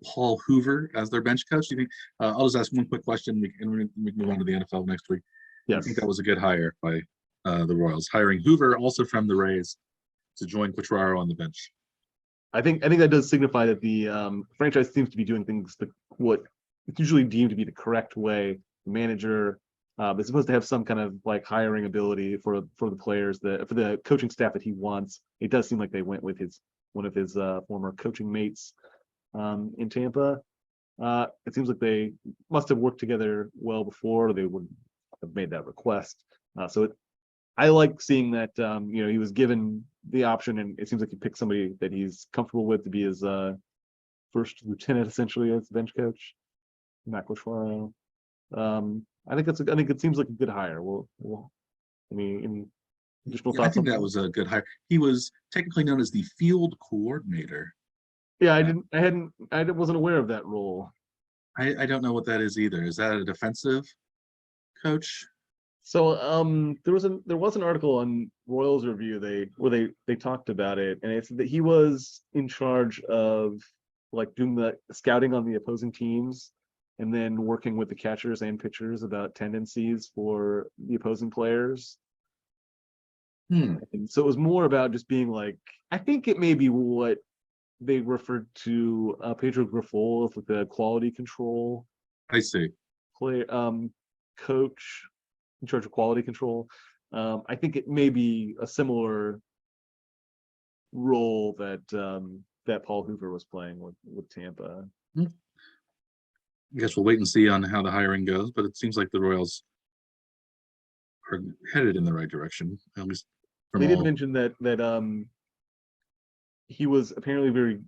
Paul Hoover as their bench coach? Do you think? I'll just ask one quick question, and we can move on to the NFL next week. Yes. I think that was a good hire by the Royals, hiring Hoover, also from the Rays, to join Quatraro on the bench. I think that does signify that the franchise seems to be doing things what it's usually deemed to be the correct way. The manager is supposed to have some kind of like hiring ability for the players for the coaching staff that he wants. It does seem like they went with one of his former coaching mates in Tampa. It seems like they must have worked together well before they would have made that request. I like seeing that he was given the option, and it seems like he picked somebody that he's comfortable with to be his first lieutenant, essentially, as bench coach, Matt Quatraro. I think it seems like a good hire. Any additional I thoughts think on that was a good hire. He was technically known as the field coordinator. Yeah, I wasn't aware of that role. I don't know what that is either. Is that a defensive coach? So there was an article on Royals Review where they talked about it, and it's that he was in charge of like doing the scouting on the opposing teams and then working with the catchers and pitchers about tendencies for the opposing players. And so it was more about just being like, I think it may be what they referred to Pedro Grifol with the quality control I see. coach in charge of quality control. I think it may be a similar role that Paul Hoover was playing with Tampa. I guess we'll wait and see on how the hiring goes, but it seems like the Royals are headed in the right direction, at least from They did all. mention that he was apparently very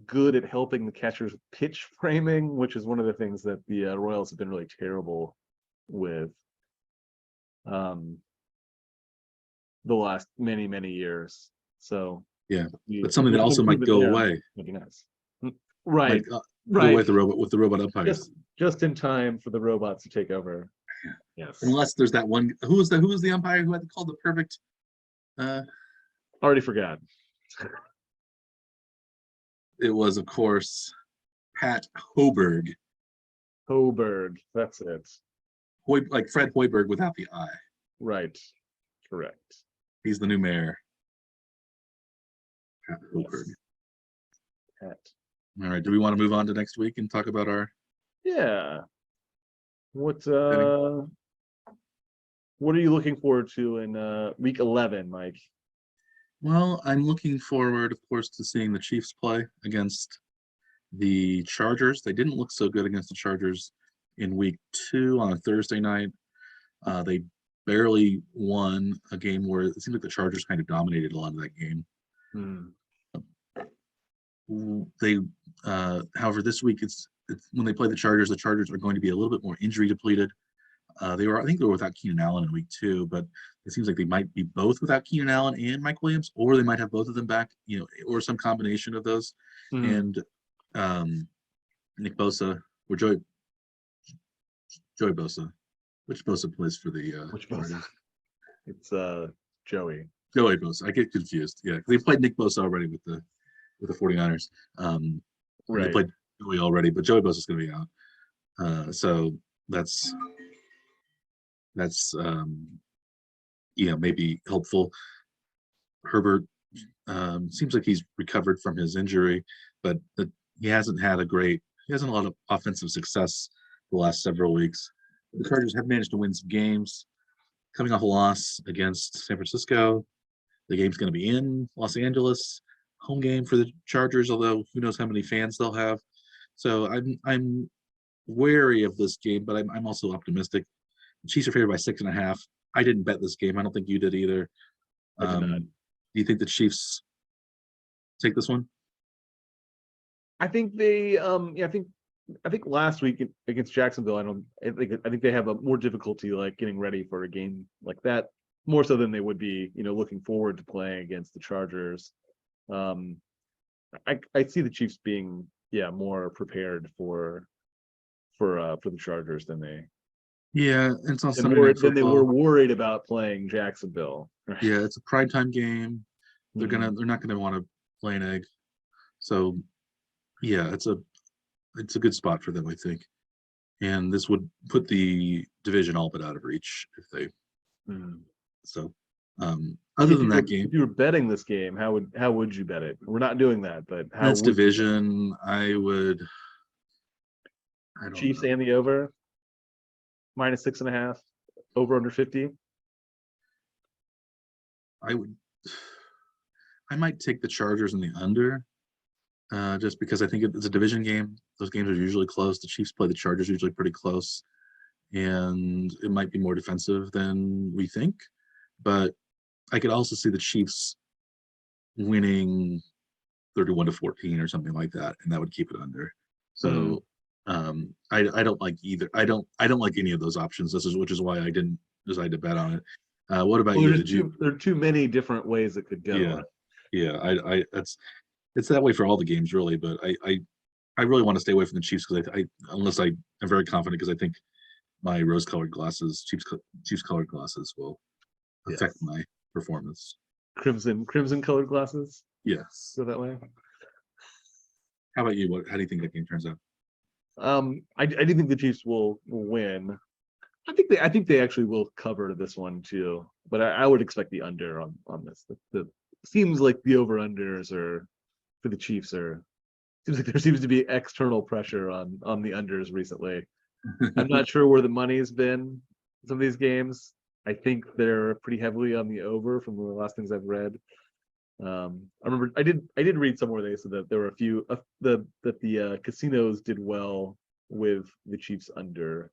good at helping the catchers pitch framing, which is one of the things that the Royals have been really terrible with the last many years. So Yeah, but something that also might go away. Would be nice. Right, Go right. away with the robot umpires. Just in time for the robots to take over. Yes. Unless there's that one. Who was the umpire who had called the perfect? Already forgot. It was, of course, Pat Hoberg. Hoberg, that's it. Like Fred Hoiberg without the I. Right. Correct. He's the new mayor. Pat Hoberg. Yes. Pat. All right. Do we want to move on to next week and talk about our? Yeah. What are you looking forward to in week 11, Mike? Well, I'm looking forward, of course, to seeing the Chiefs play against the Chargers. They didn't look so good against the Chargers in week 2 on a Thursday night. They barely won a game where it seemed like the Chargers kind of dominated a lot of that game. However, this week it's when they play the Chargers are going to be a little bit more injury depleted. I think they were without Keenan Allen in week 2, but it seems like they might be both without Keenan Allen and Mike Williams, or they might have both of them back, or some combination of those. And Nick Bosa or Joey Bosa. Which Bosa plays for the Which Bosa? It's Joey Bosa. I get confused. Yeah, they played Nick Bosa already with the 49ers. Right. They played Joey already, but Joey Bosa is going to be out. So that's maybe helpful. Herbert seems like he's recovered from his injury, but he hasn't had a lot of offensive success the last several weeks. The Chargers have managed to win some games, coming off a loss against San Francisco. The game's going to be in Los Angeles, home game for the Chargers, although who knows how many fans they'll have. So I'm wary of this game, but I'm also optimistic. The Chiefs are favored by 6.5. I didn't bet this game. I don't think you did either. I did not. Do you think the Chiefs take this one? I think they I think last week against Jacksonville, I think they have a more difficulty like getting ready for a game like that, more so than they would be, looking forward to playing against the Chargers. I see the Chiefs being more prepared for the Chargers than they it's on Sunday Night Football. Than they were worried about playing Jacksonville. Yeah, it's a primetime game. They're not gonna want to lay an egg. So it's a good spot for them, I think. And this would put the division all but out of reach if they So other than that game, if you were betting this game, how would you bet it? We're not doing that, but how that's would you bet it? division. I don't Chiefs know. and the over -6.5, over under 50. I might take the Chargers and the under, just because I think it's a division game. Those games are usually close. The Chiefs play the Chargers usually pretty close, and it might be more defensive than we think. But I could also see the Chiefs winning 31-14 or something like that, and that would keep it under. So I don't like either. I don't like any of those options. Which is why I didn't decide to bet on it. What about Well, you? there are too many different ways it could go. Yeah, yeah. I it's that way for all the games really, but I really want to stay away from the Chiefs because unless I am very confident, because I think my rose-colored glasses, Chiefs colored glasses, will affect my performance. Crimson colored glasses. Yes. Go that way. How about you? How do you think that game turns out? I do think the Chiefs will win. I think they actually will cover this one too, but I would expect the under on this. The seems like the over unders are for the Chiefs seems like there seems to be external pressure on the unders recently. I'm not sure where the money has been in some of these games. I think they're pretty heavily on the over from the last things I've read. I remember I did read somewhere they said that there were a few that the casinos did well with the Chiefs under.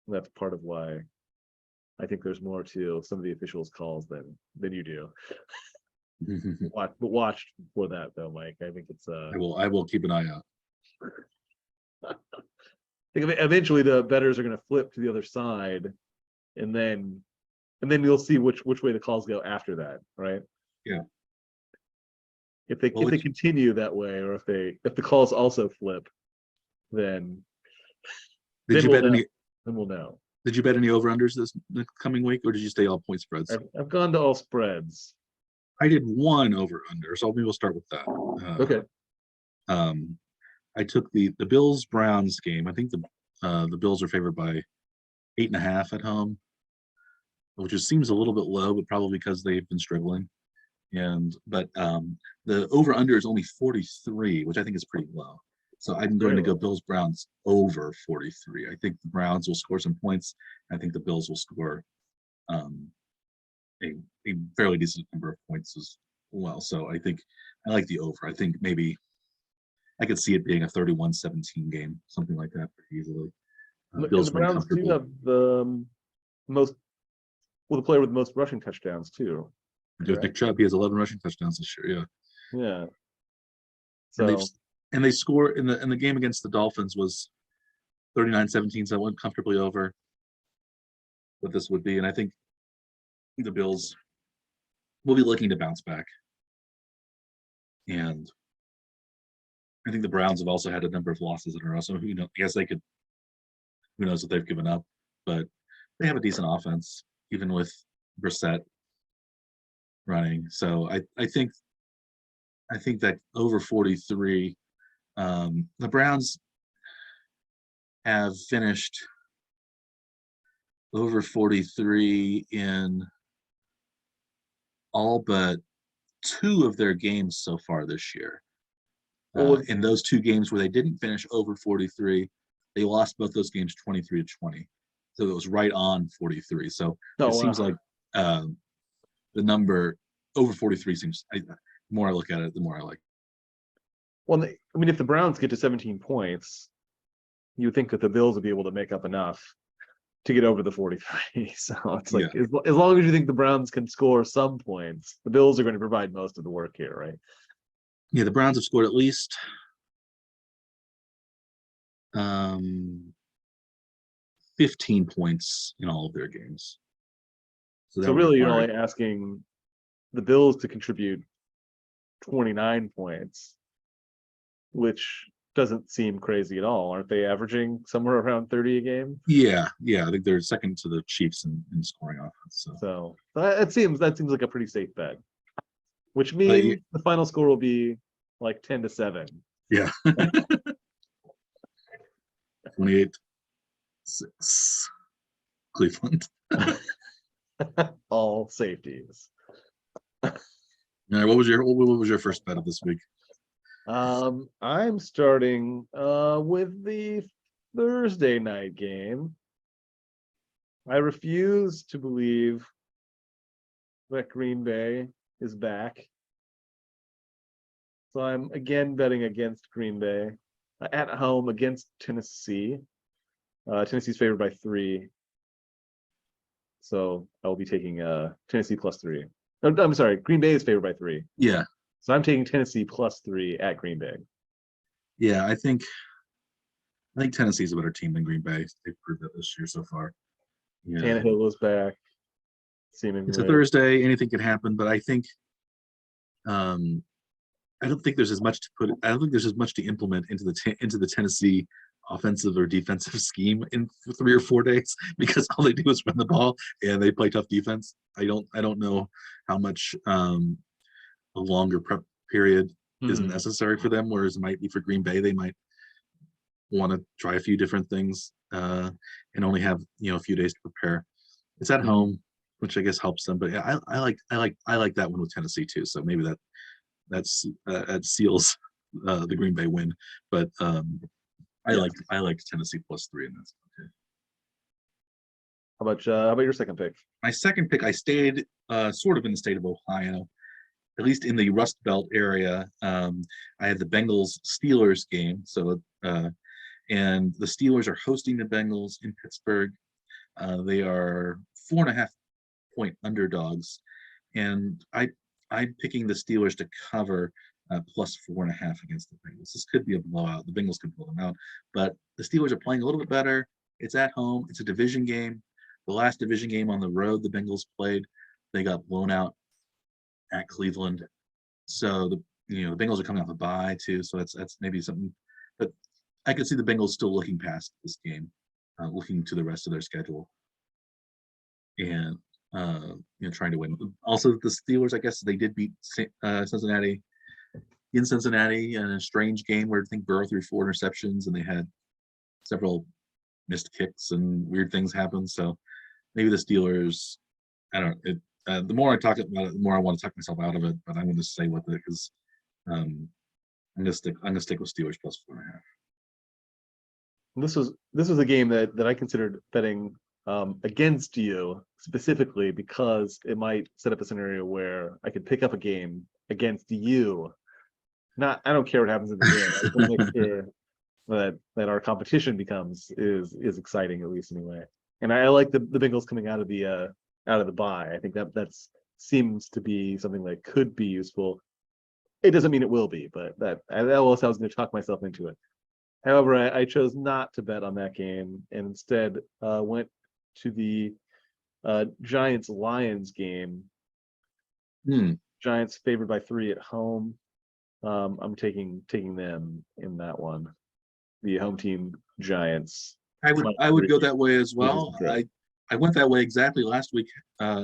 That's part of why I think there's more to some of the officials' calls than you do. But watch for that though, Mike. I think it's I will keep an eye out. I think eventually the bettors are going to flip to the other side, and then you'll see which way the calls go after that, right? Yeah. If they continue that way, or if the calls also flip, then Did you bet any? Then we'll know. Did you bet any over-unders this coming week, or did you stay all point spreads? I've gone to all spreads. I did one over-under, so maybe we'll start with that. Okay. I took the Bills Browns game. I think the Bills are favored by 8.5 at home, which seems a little bit low, but probably because they've been struggling. But the over-under is only 43, which I think is pretty low. So I'm going to go Bills Browns over 43. I think the Browns will score some points. I think the Bills will score a fairly decent number of points as well. So I think I like the over. I think maybe I could see it being a 31-17 game, something like that pretty easily. Bills the Browns do have the the player with the most rushing touchdowns too. Nick Chubb, he has 11 rushing touchdowns this year. Yeah. Yeah. So and they score in the game against the Dolphins was 39-17, so it went comfortably over what this would be. And I think the Bills will be looking to bounce back. And I think the Browns have also had a number of losses in a row. So I guess they could, who knows what they've given up, but they have a decent offense, even with Brissett running. So I think that over 43, the Browns have finished over 43 in all but 2 of their games so far this year. In those 2 games where they didn't finish over 43, they lost both those games 23-20. So it was right on 43. So seems like the number over 43 seems, the more I look at it, the more I like. Well, I mean, if the Browns get to 17 points, you would think that the Bills would be able to make up enough to get over the 43. So it's like, as long as you think the Browns can score some points, the Bills are going to provide most of the work here, right? Yeah, the Browns have scored at least 15 points in all of their games. So really, you're only asking the Bills to contribute 29 points, which doesn't seem crazy at all. Aren't they averaging somewhere around 30 a game? Yeah. I think they're second to the Chiefs in scoring offense. So that seems like a pretty safe bet, which means the final score will be like 10-7. Yeah. 28-6 Cleveland. All safeties. All right, what was your first bet of this week? I'm starting with the Thursday night game. I refuse to believe that Green Bay is back. So I'm again betting against Green Bay at home against Tennessee. Tennessee's favored by 3. So I'll be taking Tennessee +3. No, I'm sorry, Green Bay is favored by 3. Yeah, So I'm taking Tennessee +3 at Green Bay. yeah. I think Tennessee's a better team than Green Bay. They've proved that this year so far. Yeah, Tannehill was back, it's a seemingly. Thursday. Anything can happen, but I think um, I don't think there's as much to put. I don't think there's as much to implement into the Tennessee offensive or defensive scheme in 3 or 4 days because all they do is run the ball and they play tough defense. I don't know how much a longer prep period is necessary for them, whereas it might be for Green Bay. They might want to try a few different things and only have a few days to prepare. It's at home, which I guess helps them. But yeah, I like that one with Tennessee too. So maybe that seals the Green Bay win. But I like Tennessee +3 in this. Okay. How about your second pick? My second pick, I stayed sort of in the state of Ohio, at least in the Rust Belt area. I had the Bengals Steelers game. So and the Steelers are hosting the Bengals in Pittsburgh. They are 4.5-point underdogs, and I'm picking the Steelers to cover +4.5 against the Bengals. This could be a blowout. The Bengals could pull them out, but the Steelers are playing a little bit better. It's at home. It's a division game. The last division game on the road the Bengals played, they got blown out at Cleveland. So the Bengals are coming off a bye too. So that's maybe something. But I could see the Bengals still looking past this game, looking to the rest of their schedule, and trying to win. Also, the Steelers, I guess they did beat Cincinnati in Cincinnati in a strange game where I think Burrow threw 4 interceptions and they had several missed kicks and weird things happen. So maybe the Steelers. I don't know. The more I talk about it, the more I want to talk myself out of it. But I'm going to stay with it because I'm going to stick with Steelers +4.5. This was a game that I considered betting against you specifically because it might set up a scenario where I could pick up a game against you. I don't care what happens in the game. I just want to make sure that our competition is exciting, at least anyway. And I like the Bengals coming out of the bye. I think that seems to be something that could be useful. It doesn't mean it will be, but that was I was going to talk myself into it. However, I chose not to bet on that game and instead went to the Giants-Lions game. Giants favored by 3 at home. I'm taking them in that one. The home team Giants. I would go that way as well. I went that way exactly last week. I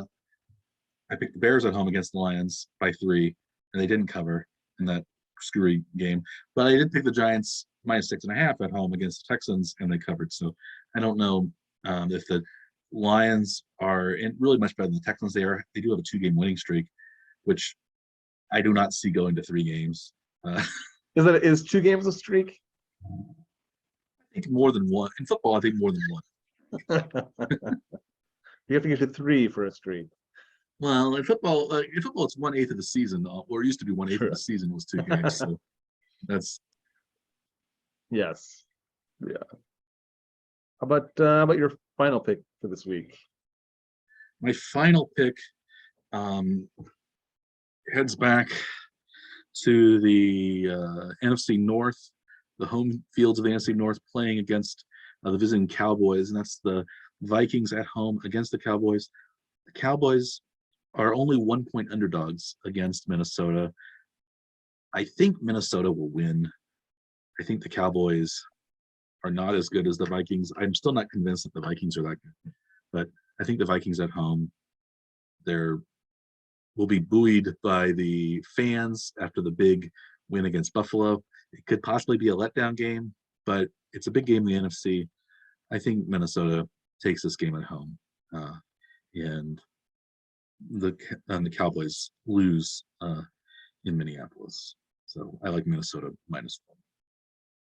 picked the Bears at home against the Lions by 3, and they didn't cover in that screwy game. But I did pick the Giants -6.5 at home against the Texans, and they covered. So I don't know if the Lions are really much better than the Texans. They do have a 2-game winning streak, which I do not see going to 3 games. Is 2 games a streak? I think more than one. In football, I think more than one. You have to get to 3 for a streak. Well, in football, it's 1/8 of the season, or it used to be 1/8 of the season was 2 games. So that's yes, yeah. How about your final pick for this week? my final pick. Heads back to the NFC North, the home fields of the NFC North, playing against the visiting Cowboys, and that's the Vikings at home against the Cowboys. The Cowboys are only 1-point underdogs against Minnesota. I think Minnesota will win. I think the Cowboys are not as good as the Vikings. I'm still not convinced that the Vikings are that good, but I think the Vikings at home, will be buoyed by the fans after the big win against Buffalo. It could possibly be a letdown game, but it's a big game in the NFC. I think Minnesota takes this game at home, and the Cowboys lose in Minneapolis. So I like Minnesota -1.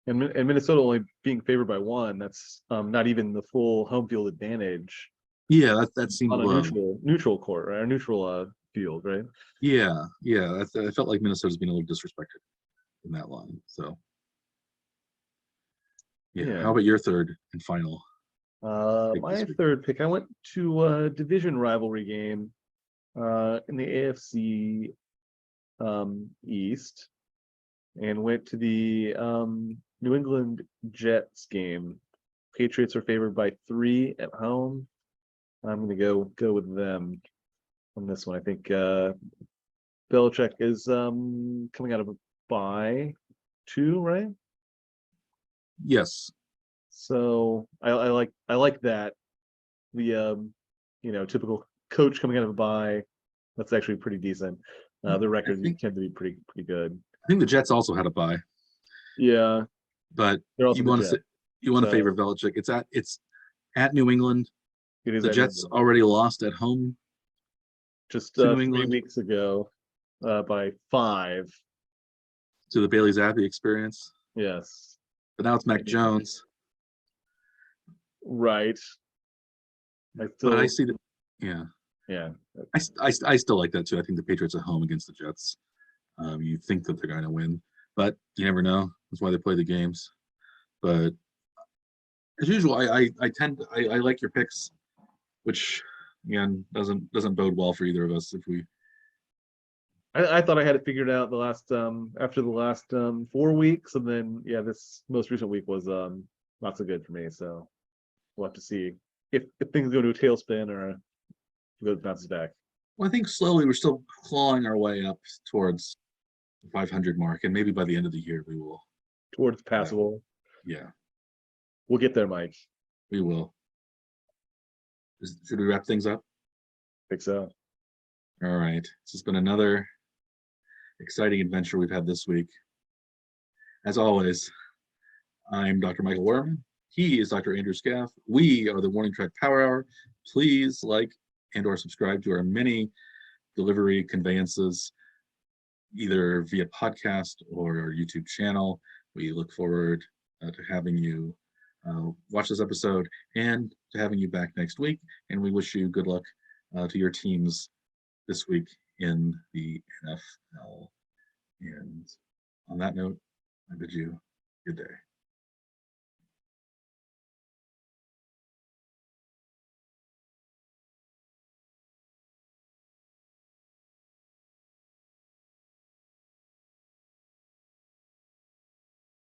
And Minnesota only being favored by 1. That's not even the full home field advantage Yeah, that seemed on a low. neutral court, right? Or neutral field, right? Yeah, I felt like Minnesota's being a little disrespected in that line. So yeah, how about your third and final pick this My week? third pick, I went to a division rivalry game in the AFC East, and went to the New England Jets game. Patriots are favored by 3 at home. I'm going to go with them on this one. I think Belichick is coming out of a bye too, right? Yes, So I like that. The typical coach coming out of a bye, that's actually pretty decent. The I records think tend to be pretty good. I think the Jets also had a bye, Yeah, but they're also you the want to Jets. you want to So favor Belichick. It's at New England. it is The at New Jets England. already lost at home Just to New 3 England, weeks ago by 5. to the Bailey Zappi experience. Yes. But now it's Mac Jones. Right. I But I still, see that. Yeah, yeah. I still like that too. I think the Patriots at home against the Jets. You think that they're going to win, but you never know. That's why they play the games. But as usual, I like your picks, which again doesn't bode well for either of us if we. I thought I had it figured out the last after the last 4 weeks, and then yeah, this most recent week was not so good for me. So we'll have to see if things go to a tailspin or if it bounces back Well, I think slowly we're still clawing our way up towards the 500 mark, and maybe by the end of the year we will. towards passable. Yeah, We'll get there, Mike. we will. Should we wrap things up? I think so. All right. This has been another exciting adventure we've had this week. As always, I'm Dr. Michael Werman. He is Dr. Andrew Scaff. We are the Morning Track Power Hour. Please like and/or subscribe to our many delivery conveyances, either via podcast or our YouTube channel. We look forward to having you watch this episode and to having you back next week. And we wish you good luck to your teams this week in the NFL. And on that note, I bid you good day.